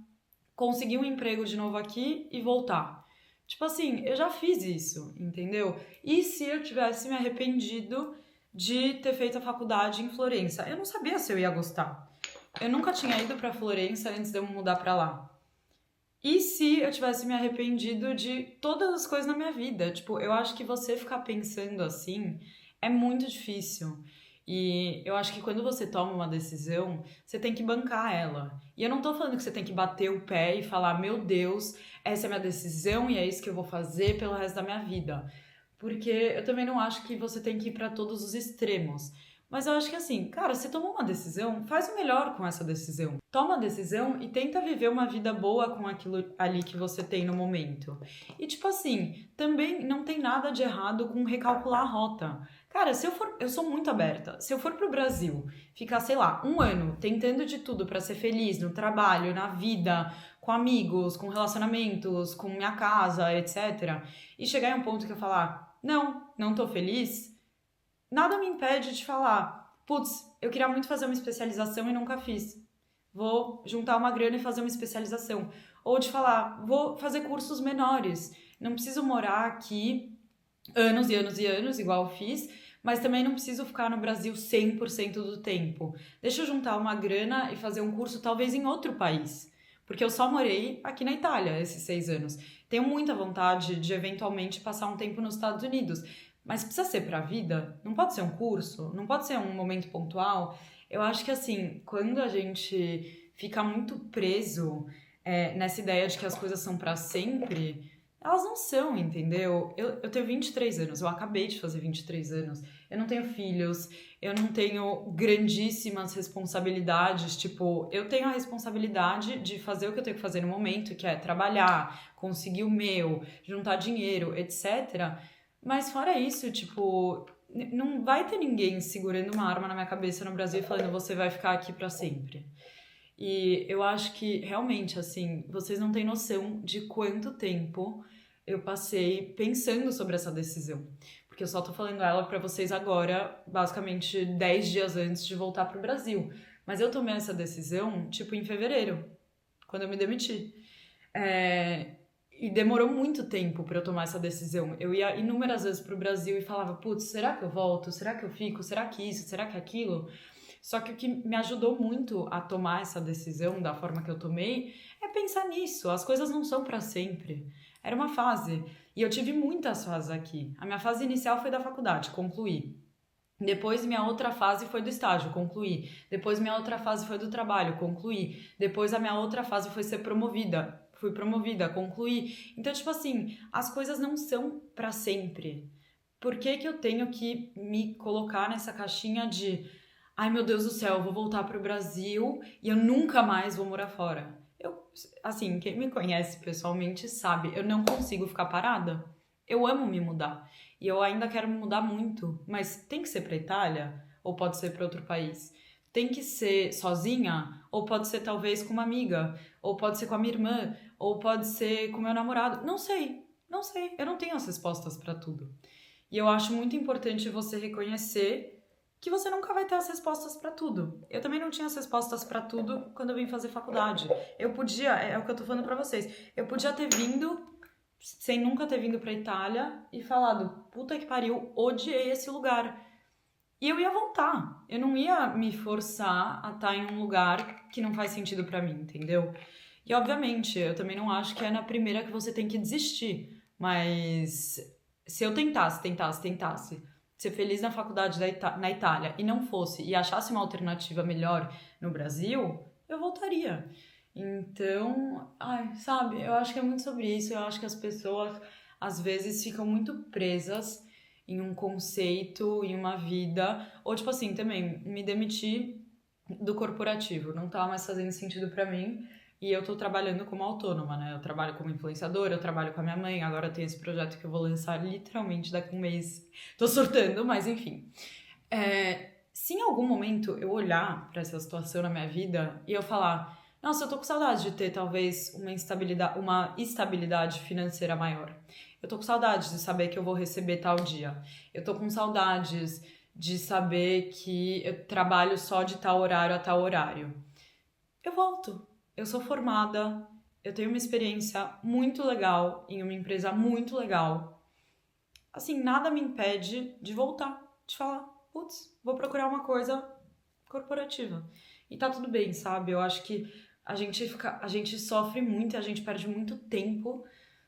conseguir um emprego de novo aqui e voltar? Tipo assim, eu já fiz isso, entendeu? E se eu tivesse me arrependido de ter feito a faculdade em Florença? Eu não sabia se eu ia gostar. Eu nunca tinha ido pra Florença antes de eu mudar pra lá. E se eu tivesse me arrependido de todas as coisas na minha vida? Tipo, eu acho que você ficar pensando assim é muito difícil. E eu acho que quando você toma uma decisão, você tem que bancar ela. E eu não tô falando que você tem que bater o pé e falar, meu Deus, essa é a minha decisão e é isso que eu vou fazer pelo resto da minha vida. Porque eu também não acho que você tem que ir pra todos os extremos. Mas eu acho que assim, cara, você tomou uma decisão, faz o melhor com essa decisão. Toma a decisão e tenta viver uma vida boa com aquilo ali que você tem no momento. E tipo assim, também não tem nada de errado com recalcular a rota. Cara, se eu for, eu sou muito aberta. Se eu for pro Brasil, ficar, sei lá, um ano tentando de tudo pra ser feliz no trabalho, na vida, com amigos, com relacionamentos, com minha casa, etc. E chegar em um ponto que eu falar, não tô feliz, nada me impede de falar, putz, eu queria muito fazer uma especialização e nunca fiz. Vou juntar uma grana e fazer uma especialização. Ou de falar, vou fazer cursos menores. Não preciso morar aqui anos e anos e anos, igual eu fiz, mas também não preciso ficar no Brasil 100% do tempo. Deixa eu juntar uma grana e fazer um curso talvez em outro país. Porque eu só morei aqui na Itália esses 6 anos. Tenho muita vontade de eventualmente passar um tempo nos Estados Unidos. Mas precisa ser pra vida? Não pode ser um curso? Não pode ser um momento pontual? Eu acho que assim, quando a gente fica muito preso nessa ideia de que as coisas são pra sempre, elas não são, entendeu? Eu tenho 23 anos, eu acabei de fazer 23 anos. Eu não tenho filhos, eu não tenho grandíssimas responsabilidades. Tipo, eu tenho a responsabilidade de fazer o que eu tenho que fazer no momento, que é trabalhar, conseguir o meu, juntar dinheiro, etc. Mas fora isso, tipo, não vai ter ninguém segurando uma arma na minha cabeça no Brasil e falando você vai ficar aqui pra sempre. E eu acho que realmente, assim, vocês não têm noção de quanto tempo eu passei pensando sobre essa decisão. Porque eu só tô falando ela pra vocês agora, basicamente 10 dias antes de voltar pro Brasil. Mas eu tomei essa decisão, tipo, em fevereiro, quando eu me demiti. É, e demorou muito tempo pra eu tomar essa decisão. Eu ia inúmeras vezes pro Brasil e falava, putz, será que eu volto? Será que eu fico? Será que isso? Será que aquilo? Só que o que me ajudou muito a tomar essa decisão da forma que eu tomei é pensar nisso. As coisas não são pra sempre. Era uma fase. E eu tive muitas fases aqui. A minha fase inicial foi da faculdade, concluí. Depois minha outra fase foi do estágio, concluí. Depois minha outra fase foi do trabalho, concluí. Depois a minha outra fase foi ser promovida. Fui promovida, concluí. Então, tipo assim, as coisas não são pra sempre. Por que que eu tenho que me colocar nessa caixinha de ai meu Deus do céu, eu vou voltar pro Brasil e eu nunca mais vou morar fora? Eu, assim, quem me conhece pessoalmente sabe, eu não consigo ficar parada. Eu amo me mudar. E eu ainda quero me mudar muito. Mas tem que ser pra Itália? Ou pode ser pra outro país? Tem que ser sozinha? Ou pode ser talvez com uma amiga? Ou pode ser com a minha irmã? Ou pode ser com meu namorado? Não sei. Não sei. Eu não tenho as respostas pra tudo. E eu acho muito importante você reconhecer que você nunca vai ter as respostas pra tudo. Eu também não tinha as respostas pra tudo quando eu vim fazer faculdade. Eu podia, é o que eu tô falando pra vocês, eu podia ter vindo sem nunca ter vindo pra Itália e falado, puta que pariu, odiei esse lugar. E eu ia voltar. Eu não ia me forçar a estar em um lugar que não faz sentido pra mim, entendeu? E obviamente, eu também não acho que é na primeira que você tem que desistir. Mas se eu tentasse ser feliz na faculdade na Itália e não fosse, e achasse uma alternativa melhor no Brasil, eu voltaria. Então, ai, sabe, eu acho que é muito sobre isso. Eu acho que as pessoas às vezes ficam muito presas em um conceito, em uma vida. Ou, tipo assim, também, me demiti do corporativo. Não tava mais fazendo sentido pra mim. E eu tô trabalhando como autônoma, né? Eu trabalho como influenciadora, eu trabalho com a minha mãe. Agora eu tenho esse projeto que eu vou lançar literalmente daqui a um mês. Tô surtando, mas enfim. Se em algum momento eu olhar pra essa situação na minha vida e eu falar, nossa, eu tô com saudade de ter talvez uma estabilidade financeira maior. Eu tô com saudades de saber que eu vou receber tal dia. Eu tô com saudades de saber que eu trabalho só de tal horário a tal horário. Eu volto. Eu sou formada, eu tenho uma experiência muito legal em uma empresa muito legal. Assim, nada me impede de voltar, de falar, putz, vou procurar uma coisa corporativa. E tá tudo bem, sabe? Eu acho que a gente sofre muito e a gente perde muito tempo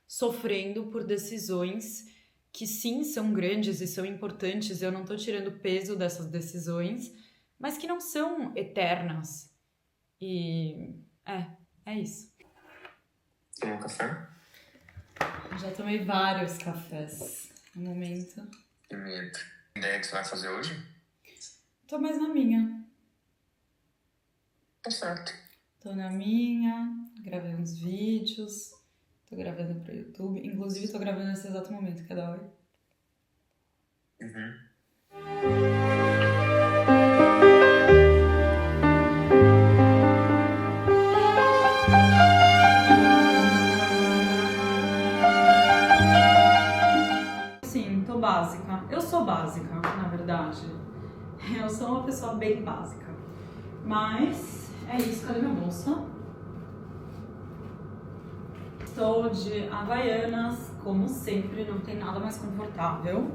sofrendo por decisões que sim são grandes e são importantes. Eu não tô tirando o peso dessas decisões, mas que não são eternas. E é isso. Tomou um café? Já tomei vários cafés no momento. Que medo. Ideia que você vai fazer hoje? Tô mais na minha. Tá certo. Tô na minha, gravei uns vídeos, tô gravando pro YouTube. Inclusive, tô gravando nesse exato momento, que é da hora. Sim, tô básica. Eu sou básica, na verdade. Eu sou uma pessoa bem básica. Mas é isso, cadê minha bolsa? Estou de Havaianas, como sempre, não tem nada mais confortável.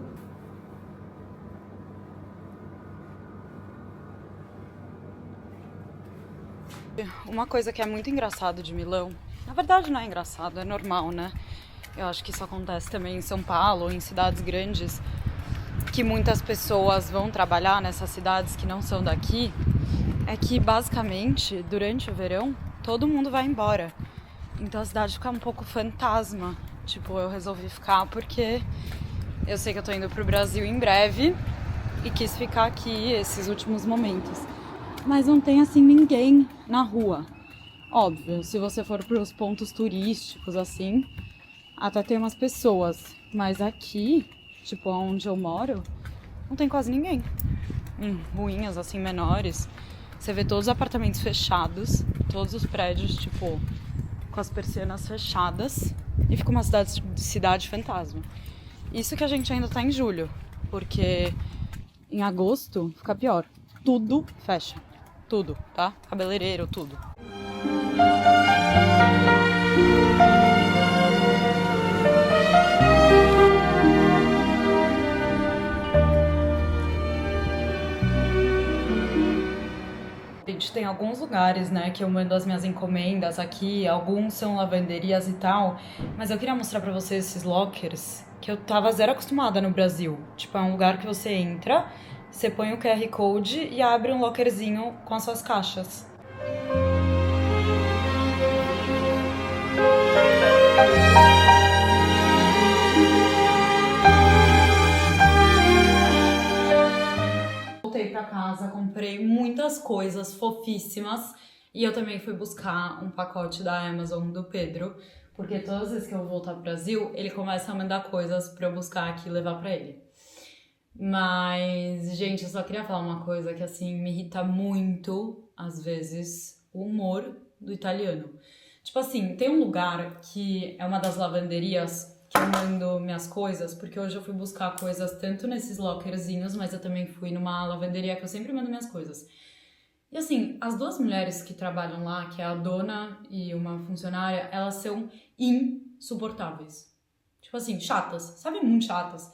Uma coisa que é muito engraçado de Milão, na verdade não é engraçado, é normal, né? Eu acho que isso acontece também em São Paulo, em cidades grandes, que muitas pessoas vão trabalhar nessas cidades que não são daqui, é que basicamente, durante o verão, todo mundo vai embora. Então a cidade fica um pouco fantasma. Tipo, eu resolvi ficar porque eu sei que eu tô indo pro Brasil em breve e quis ficar aqui esses últimos momentos. Mas não tem assim ninguém na rua. Óbvio, se você for pros pontos turísticos assim, até tem umas pessoas. Mas aqui, tipo, onde eu moro, não tem quase ninguém. Em ruínas assim menores, você vê todos os apartamentos fechados, todos os prédios, tipo, com as persianas fechadas, e fica uma cidade fantasma. Isso que a gente ainda tá em julho, porque em agosto fica pior. Tudo fecha. Tudo, tá? Cabeleireiro, tudo. Gente, tem alguns lugares, né, que eu mando as minhas encomendas aqui, alguns são lavanderias e tal, mas eu queria mostrar pra vocês esses lockers que eu tava zero acostumada no Brasil. Tipo, é um lugar que você entra, você põe o QR Code e abre um lockerzinho com as suas caixas. Voltei pra casa, comprei muitas coisas fofíssimas e eu também fui buscar um pacote da Amazon do Pedro, porque todas as vezes que eu vou voltar pro Brasil, ele começa a mandar coisas pra eu buscar aqui e levar pra ele. Mas, gente, eu só queria falar uma coisa que, assim, me irrita muito, às vezes, o humor do italiano. Tipo assim, tem um lugar que é uma das lavanderias que eu mando minhas coisas, porque hoje eu fui buscar coisas tanto nesses lockerzinhos, mas eu também fui numa lavanderia que eu sempre mando minhas coisas. E assim, as duas mulheres que trabalham lá, que é a dona e uma funcionária, elas são insuportáveis. Tipo assim, chatas, sabe? Muito chatas.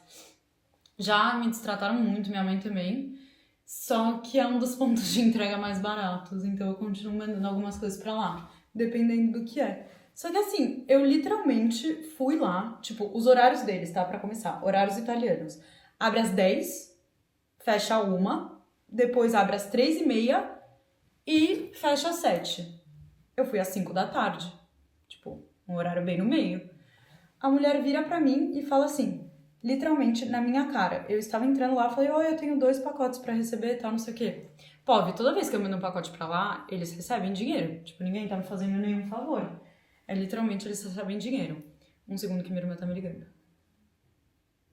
Já me destrataram muito, minha mãe também. Só que é um dos pontos de entrega mais baratos, então eu continuo mandando algumas coisas pra lá, dependendo do que é. Só que assim, eu literalmente fui lá, tipo, os horários deles, tá? Pra começar, horários italianos. Abre às 10, fecha a 1, depois abre às 3h30 e fecha às 7. Eu fui às 5 da tarde, tipo, um horário bem no meio. A mulher vira pra mim e fala assim, literalmente na minha cara. Eu estava entrando lá, falei, oi, eu tenho 2 pacotes pra receber e tal, não sei o quê. Pô, Vi, toda vez que eu mando um pacote pra lá, eles recebem dinheiro. Tipo, ninguém tá me fazendo nenhum favor. Literalmente, eles recebem dinheiro. Um segundo que minha irmã tá me ligando.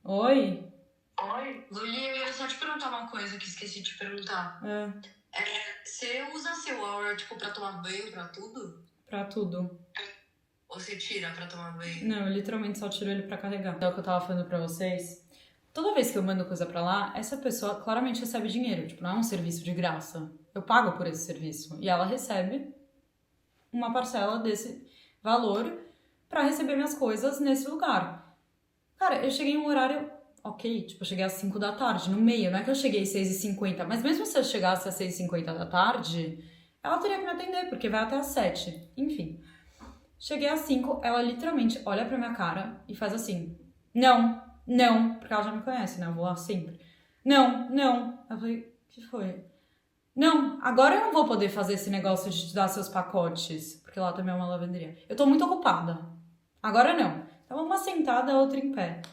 Oi? Oi, Luli, eu ia só te perguntar uma coisa que esqueci de te perguntar. Você usa seu Aura, tipo, pra tomar banho, pra tudo? Pra tudo. Ou você tira pra tomar banho? Não, eu literalmente só tiro ele pra carregar. É o que eu tava falando pra vocês. Toda vez que eu mando coisa pra lá, essa pessoa claramente recebe dinheiro. Tipo, não é um serviço de graça. Eu pago por esse serviço. E ela recebe uma parcela desse valor pra receber minhas coisas nesse lugar. Cara, eu cheguei em um horário ok. Tipo, eu cheguei às 5 da tarde, no meio. Não é que eu cheguei às 6h50. Mas mesmo se eu chegasse às 6h50 da tarde, ela teria que me atender, porque vai até às 7. Enfim. Cheguei às 5, ela literalmente olha pra minha cara e faz assim, não, porque ela já me conhece, né? Eu vou lá sempre. Não. Eu falei, o que foi? Não, agora eu não vou poder fazer esse negócio de te dar seus pacotes, porque lá também é uma lavanderia. Eu tô muito ocupada. Agora não. Então uma sentada, a outra em pé.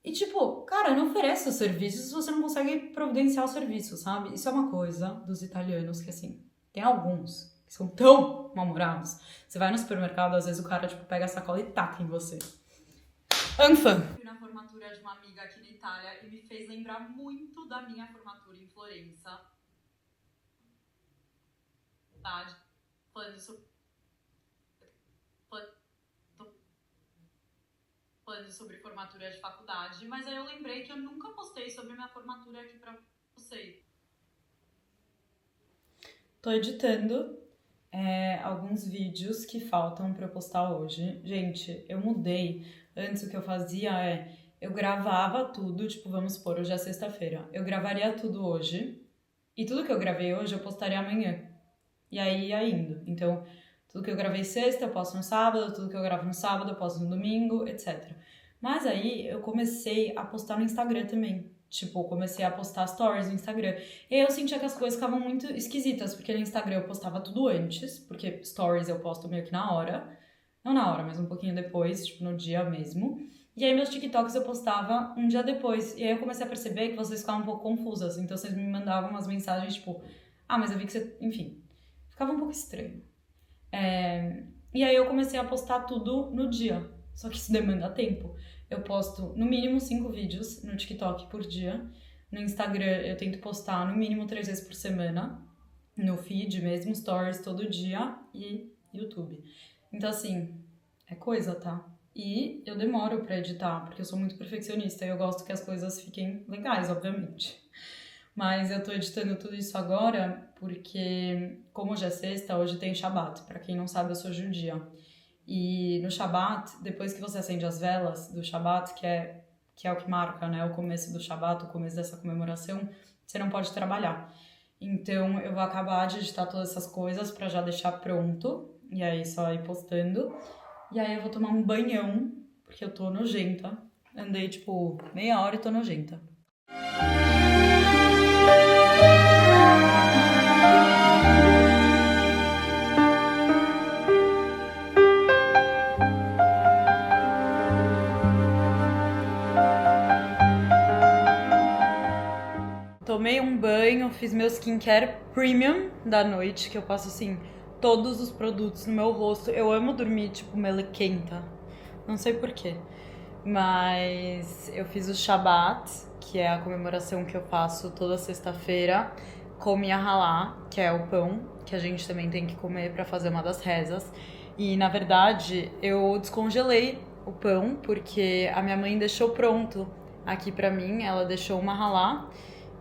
E tipo, cara, não oferece o serviço se você não consegue providenciar o serviço, sabe? Isso é uma coisa dos italianos que assim, tem alguns que são tão mal-humorados. Você vai no supermercado, às vezes o cara, tipo, pega a sacola e taca em você. Anfã! Fui na formatura de uma amiga aqui na Itália e me fez lembrar muito da minha formatura em Florença. Falando sobre formatura de faculdade, mas aí eu lembrei que eu nunca postei sobre minha formatura aqui pra vocês. Tô editando alguns vídeos que faltam pra eu postar hoje. Gente, eu mudei. Antes o que eu fazia eu gravava tudo, tipo, vamos supor, hoje é sexta-feira. Eu gravaria tudo hoje e tudo que eu gravei hoje eu postaria amanhã. E aí ia indo. Então, tudo que eu gravei sexta eu posto no sábado, tudo que eu gravo no sábado eu posto no domingo, etc. Mas aí eu comecei a postar no Instagram também. Tipo, comecei a postar stories no Instagram. E aí eu sentia que as coisas ficavam muito esquisitas, porque no Instagram eu postava tudo antes, porque stories eu posto meio que na hora. Não na hora, mas um pouquinho depois, tipo, no dia mesmo. E aí meus TikToks eu postava um dia depois. E aí eu comecei a perceber que vocês ficavam um pouco confusas. Então vocês me mandavam umas mensagens, tipo, mas eu vi que você... Enfim, ficava um pouco estranho. E aí eu comecei a postar tudo no dia. Só que isso demanda tempo. Eu posto no mínimo 5 vídeos no TikTok por dia. No Instagram eu tento postar no mínimo 3 vezes por semana. No feed mesmo, stories todo dia e YouTube. Então assim, é coisa, tá? E eu demoro pra editar, porque eu sou muito perfeccionista e eu gosto que as coisas fiquem legais, obviamente. Mas eu tô editando tudo isso agora porque, como hoje é sexta, hoje tem Shabat. Pra quem não sabe, eu sou judia. E no Shabat, depois que você acende as velas do Shabat, que é o que marca, né, o começo do Shabat, o começo dessa comemoração, você não pode trabalhar. Então eu vou acabar de editar todas essas coisas pra já deixar pronto, e aí só ir postando. E aí eu vou tomar um banhão, porque eu tô nojenta. Andei tipo meia hora e tô nojenta. Tomei um banho, fiz meu skincare premium da noite, que eu passo assim, todos os produtos no meu rosto. Eu amo dormir, tipo, melequenta. Não sei porquê. Mas eu fiz o Shabat, que é a comemoração que eu faço toda sexta-feira. Comi a halá, que é o pão, que a gente também tem que comer pra fazer uma das rezas. E, na verdade, eu descongelei o pão, porque a minha mãe deixou pronto aqui pra mim. Ela deixou uma halá.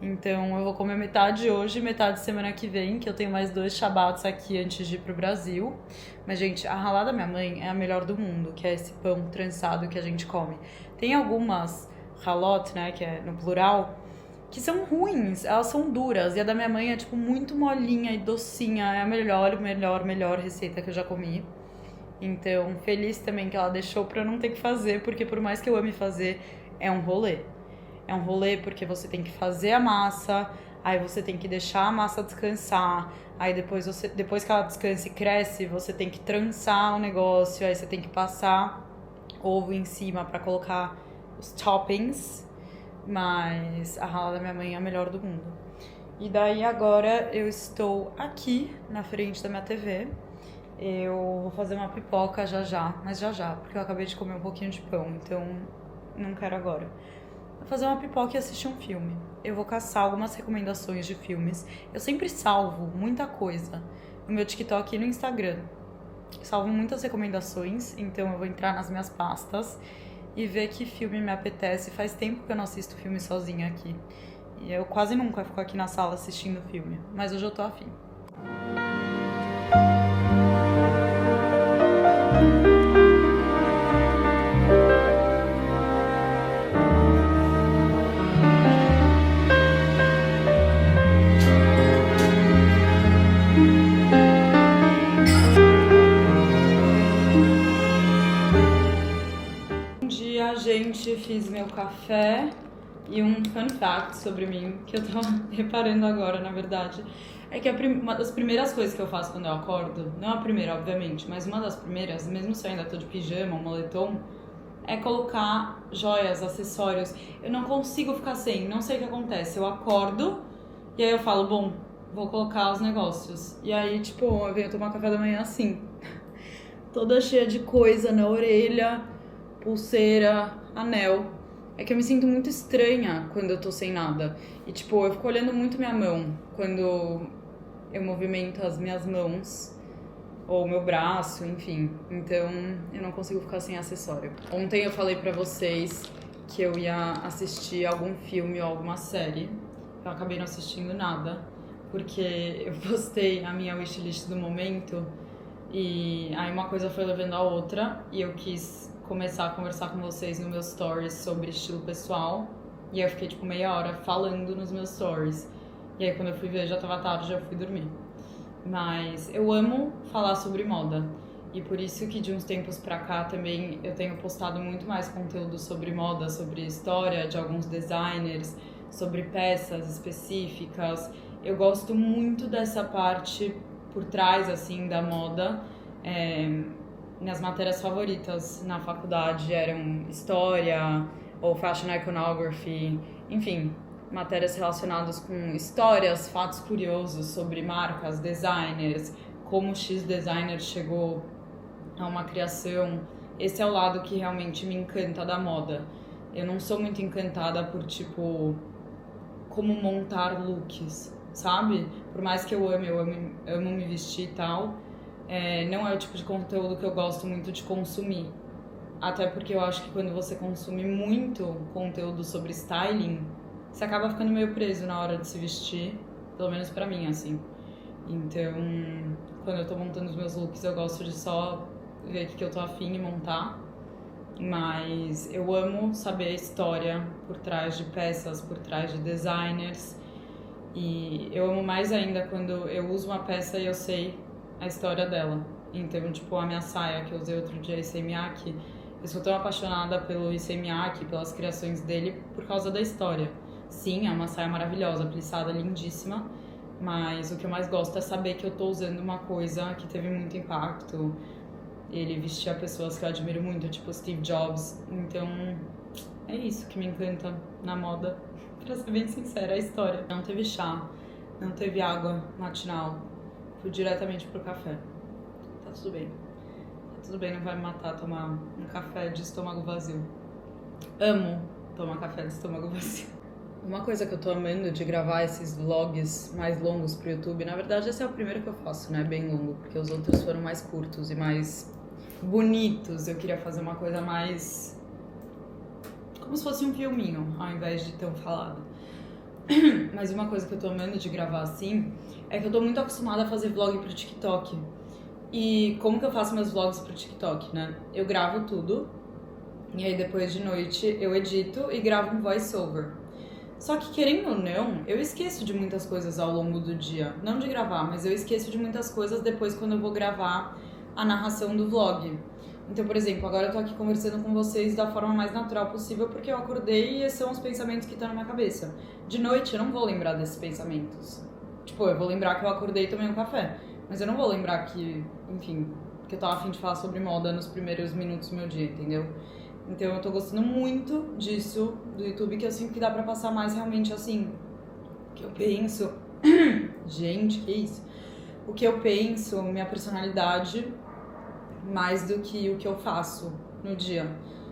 Então eu vou comer metade hoje e metade semana que vem, que eu tenho mais 2 Shabats aqui antes de ir pro Brasil. Mas, gente, a halá da minha mãe é a melhor do mundo, que é esse pão trançado que a gente come. Tem algumas halot, né, que é no plural, que são ruins, elas são duras. E a da minha mãe é, tipo, muito molinha e docinha. É a melhor receita que eu já comi. Então, feliz também que ela deixou pra eu não ter que fazer, porque por mais que eu ame fazer, é um rolê. É um rolê porque você tem que fazer a massa, aí você tem que deixar a massa descansar, aí depois que ela descansa e cresce, você tem que trançar o negócio, aí você tem que passar ovo em cima pra colocar os toppings, mas a rala da minha mãe é a melhor do mundo. E daí agora eu estou aqui na frente da minha TV. Eu vou fazer uma pipoca já, porque eu acabei de comer um pouquinho de pão, então não quero agora. Vou fazer uma pipoca e assistir um filme. Eu vou caçar algumas recomendações de filmes. Eu sempre salvo muita coisa no meu TikTok e no Instagram. Salvo muitas recomendações, então eu vou entrar nas minhas pastas e ver que filme me apetece. Faz tempo que eu não assisto filme sozinha aqui. E eu quase nunca fico aqui na sala assistindo filme, mas hoje eu tô afim. Um dia, gente, fiz meu café. E um fun fact sobre mim, que eu tava reparando agora, na verdade, é que uma das primeiras coisas que eu faço quando eu acordo, não a primeira, obviamente, mas uma das primeiras, mesmo se eu ainda tô de pijama ou moletom, é colocar joias, acessórios. Eu não consigo ficar sem, não sei o que acontece. Eu acordo e aí eu falo, bom, vou colocar os negócios. E aí, tipo, eu venho tomar café da manhã assim, toda cheia de coisa na orelha, pulseira, anel. É que eu me sinto muito estranha quando eu tô sem nada. E, tipo, eu fico olhando muito minha mão quando eu movimento as minhas mãos ou meu braço, enfim. Então, eu não consigo ficar sem acessório. Ontem eu falei pra vocês que eu ia assistir algum filme ou alguma série. Eu acabei não assistindo nada, porque eu postei a minha wishlist do momento e aí uma coisa foi levando a outra e eu quis começar a conversar com vocês nos meus stories sobre estilo pessoal. E aí eu fiquei tipo meia hora falando nos meus stories. E aí quando eu fui ver já tava tarde, já fui dormir. Mas eu amo falar sobre moda. E por isso que de uns tempos pra cá também eu tenho postado muito mais conteúdo sobre moda, sobre história de alguns designers, sobre peças específicas. Eu gosto muito dessa parte por trás, assim, da moda. Minhas matérias favoritas na faculdade eram história ou fashion iconography, enfim, matérias relacionadas com histórias, fatos curiosos sobre marcas, designers, como o X designer chegou a uma criação. Esse é o lado que realmente me encanta da moda. Eu não sou muito encantada por, tipo, como montar looks, sabe? Por mais que eu amo me vestir e tal, não é o tipo de conteúdo que eu gosto muito de consumir. Até porque eu acho que quando você consome muito conteúdo sobre styling, você acaba ficando meio preso na hora de se vestir, pelo menos pra mim, assim. Então, quando eu tô montando os meus looks, eu gosto de só ver o que eu tô afim e montar. Mas eu amo saber a história por trás de peças, por trás de designers. E eu amo mais ainda quando eu uso uma peça e eu sei a história dela. Então, tipo, a minha saia que eu usei outro dia, Issey Miyake, eu sou tão apaixonada pelo Issey Miyake, pelas criações dele, por causa da história. Sim, é uma saia maravilhosa, plissada, lindíssima, mas o que eu mais gosto é saber que eu tô usando uma coisa que teve muito impacto. Ele vestia pessoas que eu admiro muito, tipo Steve Jobs. Então, é isso que me encanta na moda. Pra ser bem sincera, a história. Não teve chá, não teve água matinal. Fui diretamente pro café. Tá tudo bem. Tá tudo bem, não vai me matar tomar um café de estômago vazio. Amo tomar café de estômago vazio. Uma coisa que eu tô amando de gravar esses vlogs mais longos pro YouTube, na verdade esse é o primeiro que eu faço, né? Bem longo, porque os outros foram mais curtos e mais bonitos. Eu queria fazer uma coisa mais... como se fosse um filminho, ao invés de tão falado. Mas uma coisa que eu tô amando de gravar assim é que eu tô muito acostumada a fazer vlog pro TikTok. E como que eu faço meus vlogs pro TikTok, né? Eu gravo tudo e aí depois de noite eu edito e gravo um voice-over. Só que, querendo ou não, eu esqueço de muitas coisas ao longo do dia. Não de gravar, mas eu esqueço de muitas coisas depois quando eu vou gravar a narração do vlog. Então, por exemplo, agora eu tô aqui conversando com vocês da forma mais natural possível porque eu acordei e esses são os pensamentos que estão na minha cabeça. De noite eu não vou lembrar desses pensamentos. Tipo, eu vou lembrar que eu acordei e tomei um café. Mas eu não vou lembrar que, enfim, que eu tava a fim de falar sobre moda nos primeiros minutos do meu dia, entendeu? Então eu tô gostando muito disso, do YouTube, que eu sinto que dá pra passar mais realmente assim, o que eu penso. Gente, que isso? O que eu penso, minha personalidade, mais do que o que eu faço no dia.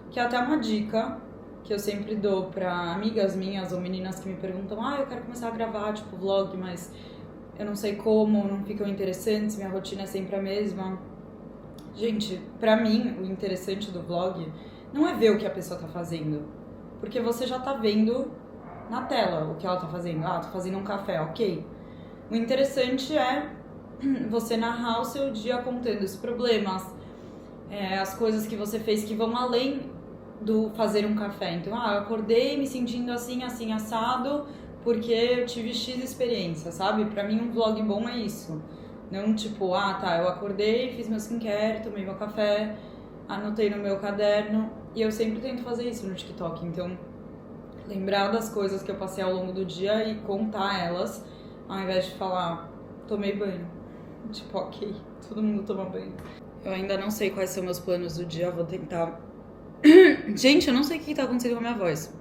Que é até uma dica que eu sempre dou pra amigas minhas ou meninas que me perguntam: eu quero começar a gravar, tipo, vlog, mas eu não sei como, não ficam interessantes, minha rotina é sempre a mesma. Gente, pra mim, o interessante do vlog não é ver o que a pessoa tá fazendo, porque você já tá vendo na tela o que ela tá fazendo. Tô fazendo um café, ok. O interessante é você narrar o seu dia contando os problemas, as coisas que você fez que vão além do fazer um café. Então, eu acordei me sentindo assim, assim, assado, porque eu tive X experiência, sabe? Pra mim, um vlog bom é isso. Não tipo, eu acordei, fiz meu skincare, tomei meu café, anotei no meu caderno. E eu sempre tento fazer isso no TikTok. Então, lembrar das coisas que eu passei ao longo do dia e contar elas, ao invés de falar, tomei banho. Tipo, ok, todo mundo toma banho. Eu ainda não sei quais são meus planos do dia, vou tentar... Gente, eu não sei o que tá acontecendo com a minha voz.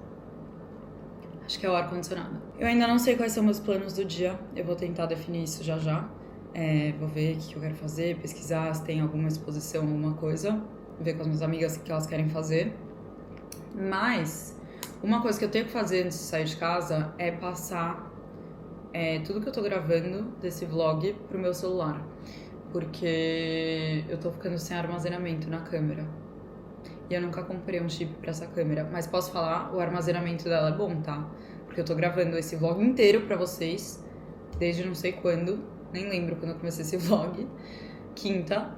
Acho que é o ar-condicionado. Eu ainda não sei quais são meus planos do dia, eu vou tentar definir isso já já. Vou ver o que eu quero fazer, pesquisar se tem alguma exposição, alguma coisa. Ver com as minhas amigas o que elas querem fazer. Mas, uma coisa que eu tenho que fazer antes de sair de casa é passar tudo que eu tô gravando desse vlog pro meu celular. Porque eu tô ficando sem armazenamento na câmera. E eu nunca comprei um chip pra essa câmera. Mas posso falar, o armazenamento dela é bom, tá? Porque eu tô gravando esse vlog inteiro pra vocês, desde não sei quando. Nem lembro quando eu comecei esse vlog. Quinta.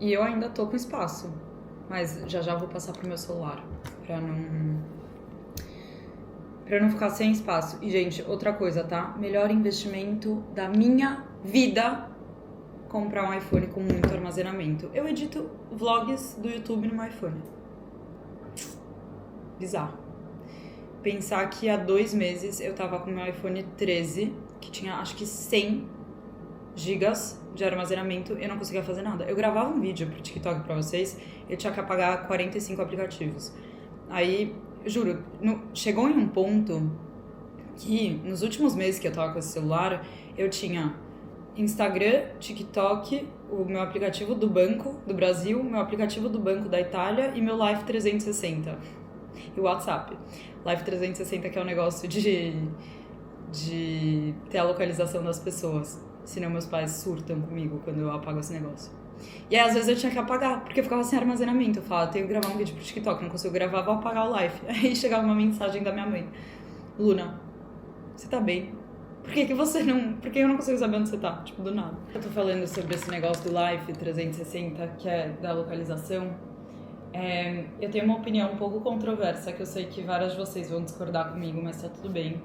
E eu ainda tô com espaço. Mas já vou passar pro meu celular. Pra não ficar sem espaço. E, gente, outra coisa, tá? Melhor investimento da minha vida: comprar um iPhone com muito armazenamento. Eu edito vlogs do YouTube no meu iPhone. Bizarro. Pensar que há 2 meses eu tava com meu iPhone 13, que tinha acho que 100 gigas de armazenamento, eu não conseguia fazer nada. Eu gravava um vídeo pro TikTok pra vocês, eu tinha que apagar 45 aplicativos. Aí, juro, chegou em um ponto que nos últimos meses que eu tava com esse celular, eu tinha Instagram, TikTok, o meu aplicativo do Banco do Brasil, meu aplicativo do Banco da Itália e meu Live 360. E o WhatsApp. Live 360, que é um negócio de ter a localização das pessoas. Senão meus pais surtam comigo quando eu apago esse negócio. E aí, às vezes, eu tinha que apagar, porque eu ficava sem armazenamento. Eu falava, tenho que gravar um vídeo pro TikTok, não consigo gravar, vou apagar o live. Aí chegava uma mensagem da minha mãe: Luna, você tá bem? Por que eu não consigo saber onde você tá? Tipo, do nada. Eu tô falando sobre esse negócio do Live 360, que é da localização. Eu tenho uma opinião um pouco controversa, que eu sei que várias de vocês vão discordar comigo, mas tá tudo bem.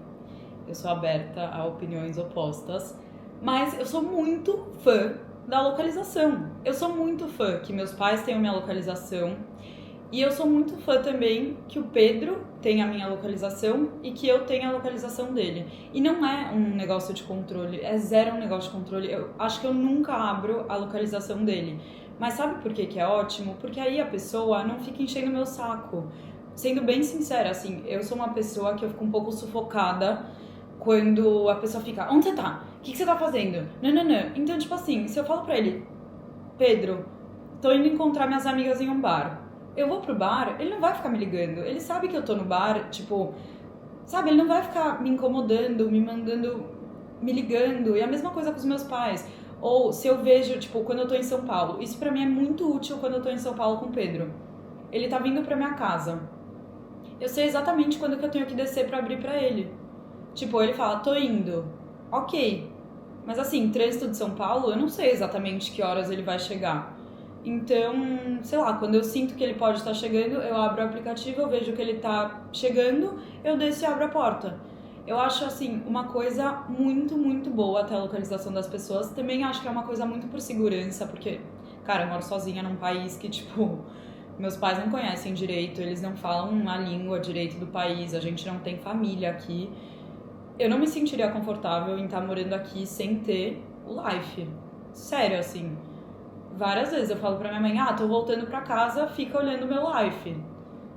Eu sou aberta a opiniões opostas. Mas eu sou muito fã da localização. Eu sou muito fã que meus pais tenham minha localização. E eu sou muito fã também que o Pedro tenha a minha localização e que eu tenha a localização dele. E não é um negócio de controle, é zero um negócio de controle. Eu acho que eu nunca abro a localização dele. Mas sabe por que é ótimo? Porque aí a pessoa não fica enchendo meu saco. Sendo bem sincera, assim, eu sou uma pessoa que eu fico um pouco sufocada quando a pessoa fica: onde você tá? O que você tá fazendo? Não. Então, tipo assim, se eu falo pra ele: Pedro, tô indo encontrar minhas amigas em um bar. Eu vou pro bar, ele não vai ficar me ligando. Ele sabe que eu tô no bar, tipo... Sabe, ele não vai ficar me incomodando, me mandando... me ligando. E a mesma coisa com os meus pais. Ou se eu vejo, tipo, quando eu tô em São Paulo. Isso pra mim é muito útil quando eu tô em São Paulo com o Pedro. Ele tá vindo pra minha casa. Eu sei exatamente quando que eu tenho que descer pra abrir pra ele. Tipo, ele fala: tô indo. Ok. Mas assim, trânsito de São Paulo, eu não sei exatamente que horas ele vai chegar. Então, sei lá, quando eu sinto que ele pode estar chegando, eu abro o aplicativo, eu vejo que ele tá chegando, eu desço e abro a porta. Eu acho, assim, uma coisa muito, muito boa até a localização das pessoas. Também acho que é uma coisa muito por segurança, porque, cara, eu moro sozinha num país que, tipo, meus pais não conhecem direito, eles não falam a língua direito do país, a gente não tem família aqui. Eu não me sentiria confortável em estar morando aqui sem ter o Life. Sério, assim. várias vezes. Eu falo pra minha mãe, tô voltando pra casa, fica olhando meu life.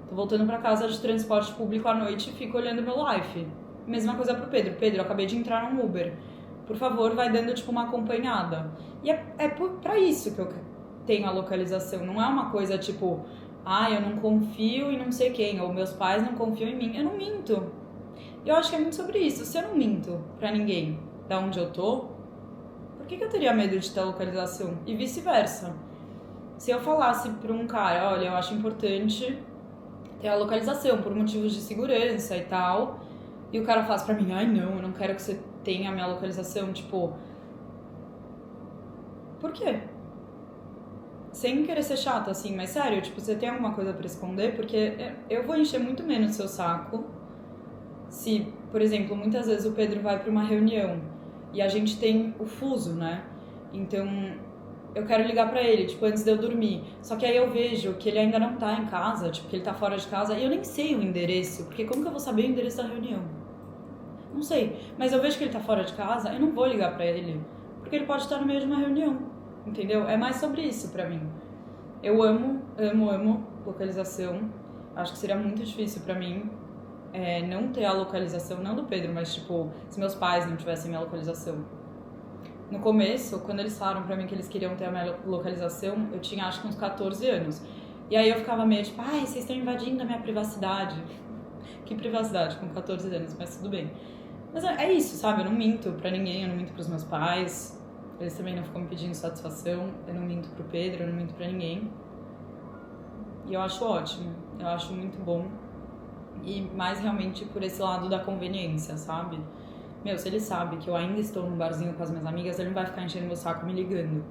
Tô voltando pra casa de transporte público à noite, fica olhando meu life. Mesma coisa pro Pedro. Pedro, eu acabei de entrar num Uber. Por favor, vai dando, tipo, uma acompanhada. E pra isso que eu tenho a localização. Não é uma coisa, tipo, eu não confio em não sei quem, ou meus pais não confiam em mim. Eu não minto. E eu acho que é muito sobre isso. Se eu não minto pra ninguém da onde eu tô, por que eu teria medo de ter a localização? E vice-versa. Se eu falasse pra um cara, olha, eu acho importante ter a localização por motivos de segurança e tal, e o cara faz pra mim, não, eu não quero que você tenha a minha localização, tipo... Por quê? Sem querer ser chata, assim, mas sério, tipo, você tem alguma coisa pra esconder? Porque eu vou encher muito menos seu saco se, por exemplo, muitas vezes o Pedro vai pra uma reunião e a gente tem o fuso, né? Então, eu quero ligar pra ele, tipo, antes de eu dormir. Só que aí eu vejo que ele ainda não tá em casa, tipo, que ele tá fora de casa, e eu nem sei o endereço, porque como que eu vou saber o endereço da reunião? Não sei. Mas eu vejo que ele tá fora de casa, eu não vou ligar pra ele, porque ele pode estar no meio de uma reunião, entendeu? É mais sobre isso pra mim. Eu amo localização. Acho que seria muito difícil pra mim não ter a localização, não do Pedro, mas, tipo, se meus pais não tivessem minha localização. No começo, quando eles falaram pra mim que eles queriam ter a minha localização, eu tinha, acho que uns 14 anos. E aí eu ficava meio tipo, vocês estão invadindo a minha privacidade. Que privacidade, com 14 anos, mas tudo bem. Mas é isso, sabe? Eu não minto pra ninguém, eu não minto pros meus pais. Eles também não ficam me pedindo satisfação. Eu não minto pro Pedro, eu não minto pra ninguém. E eu acho ótimo, eu acho muito bom. E mais realmente por esse lado da conveniência, sabe? Se ele sabe que eu ainda estou num barzinho com as minhas amigas, ele não vai ficar enchendo meu saco me ligando.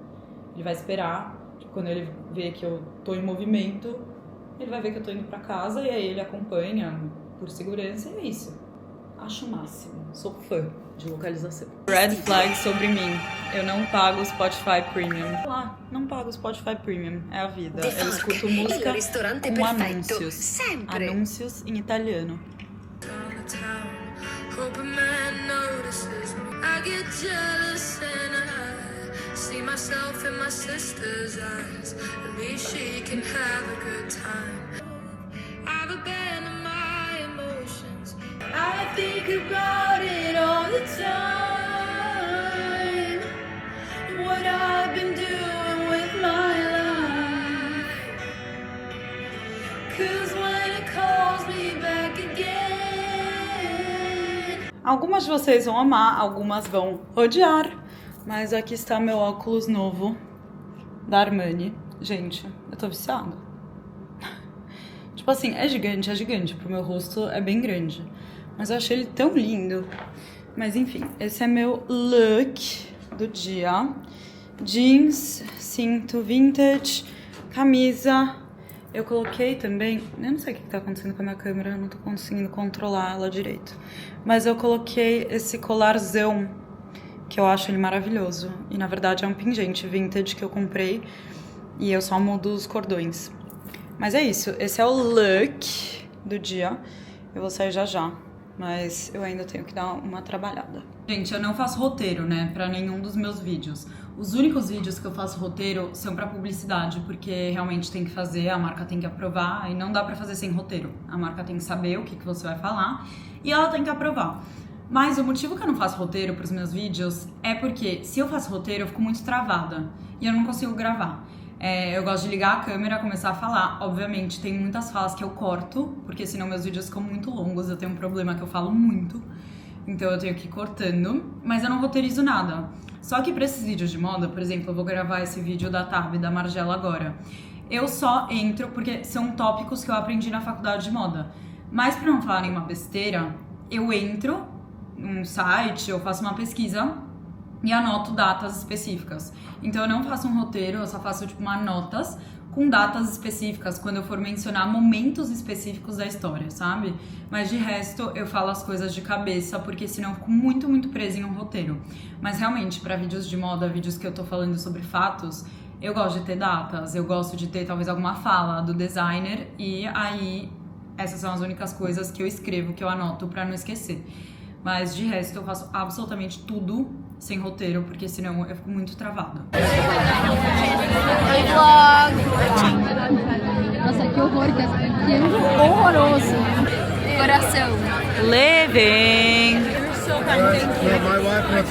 Ele vai esperar, quando ele vê que eu tô em movimento, ele vai ver que eu tô indo pra casa e aí ele acompanha por segurança e é isso. Acho o máximo. Sou fã de localização. Red flag sobre mim. Eu não pago Spotify Premium. Lá, não pago Spotify Premium. É a vida. Eu escuto música com anúncios. Sempre. Anúncios em italiano. Hope a man notices me. I get jealous and I see myself in my sister's eyes. At least she can have a good time. I've abandoned my emotions. I think about it all the time. What I've been doing with my life. 'Cause when it calls me back again. Algumas de vocês vão amar, algumas vão odiar, mas aqui está meu óculos novo da Armani. Gente, eu tô viciada. Tipo assim, é gigante, pro meu rosto é bem grande, mas eu achei ele tão lindo. Mas enfim, esse é meu look do dia. Jeans, cinto vintage, camisa. Eu coloquei também, eu não sei o que tá acontecendo com a minha câmera, eu não tô conseguindo controlar ela direito. Mas eu coloquei esse colarzão, que eu acho ele maravilhoso. E na verdade é um pingente vintage que eu comprei e eu só mudo os cordões. Mas é isso, esse é o look do dia. Eu vou sair já, mas eu ainda tenho que dar uma trabalhada. Gente, eu não faço roteiro, né, pra nenhum dos meus vídeos. Os únicos vídeos que eu faço roteiro são pra publicidade, porque realmente tem que fazer, a marca tem que aprovar, e não dá pra fazer sem roteiro. A marca tem que saber o que você vai falar, e ela tem que aprovar. Mas o motivo que eu não faço roteiro pros meus vídeos é porque, se eu faço roteiro, eu fico muito travada, e eu não consigo gravar. Eu gosto de ligar a câmera e começar a falar. Obviamente, tem muitas falas que eu corto, porque senão meus vídeos ficam muito longos, eu tenho um problema que eu falo muito. Então eu tenho que ir cortando, mas eu não roteirizo nada. Só que pra esses vídeos de moda, por exemplo, eu vou gravar esse vídeo da Tab, da Margiela agora. Eu só entro, porque são tópicos que eu aprendi na faculdade de moda. Mas pra não falar nenhuma besteira, eu entro num site, eu faço uma pesquisa e anoto datas específicas. Então eu não faço um roteiro, eu só faço tipo uma notas com datas específicas, quando eu for mencionar momentos específicos da história, sabe? Mas de resto, eu falo as coisas de cabeça, porque senão eu fico muito presa em um roteiro. Mas realmente, pra vídeos de moda, vídeos que eu tô falando sobre fatos, eu gosto de ter datas, eu gosto de ter talvez alguma fala do designer, e aí essas são as únicas coisas que eu escrevo, que eu anoto pra não esquecer. Mas de resto eu faço absolutamente tudo sem roteiro, porque senão eu fico muito travada. Oi, vlog! Nossa, que horror, que horroroso. Coração. Living!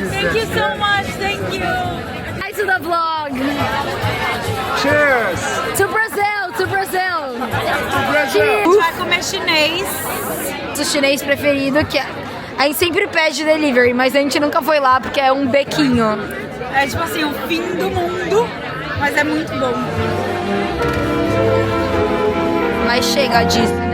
Thank you so much, thank you! Mais um da vlog! Cheers! To Brazil, to Brazil! A gente vai comer chinês. O chinês preferido, que a gente sempre pede delivery, mas a gente nunca foi lá porque é um bequinho. É tipo assim, o fim do mundo, mas é muito bom. Mas chega disso.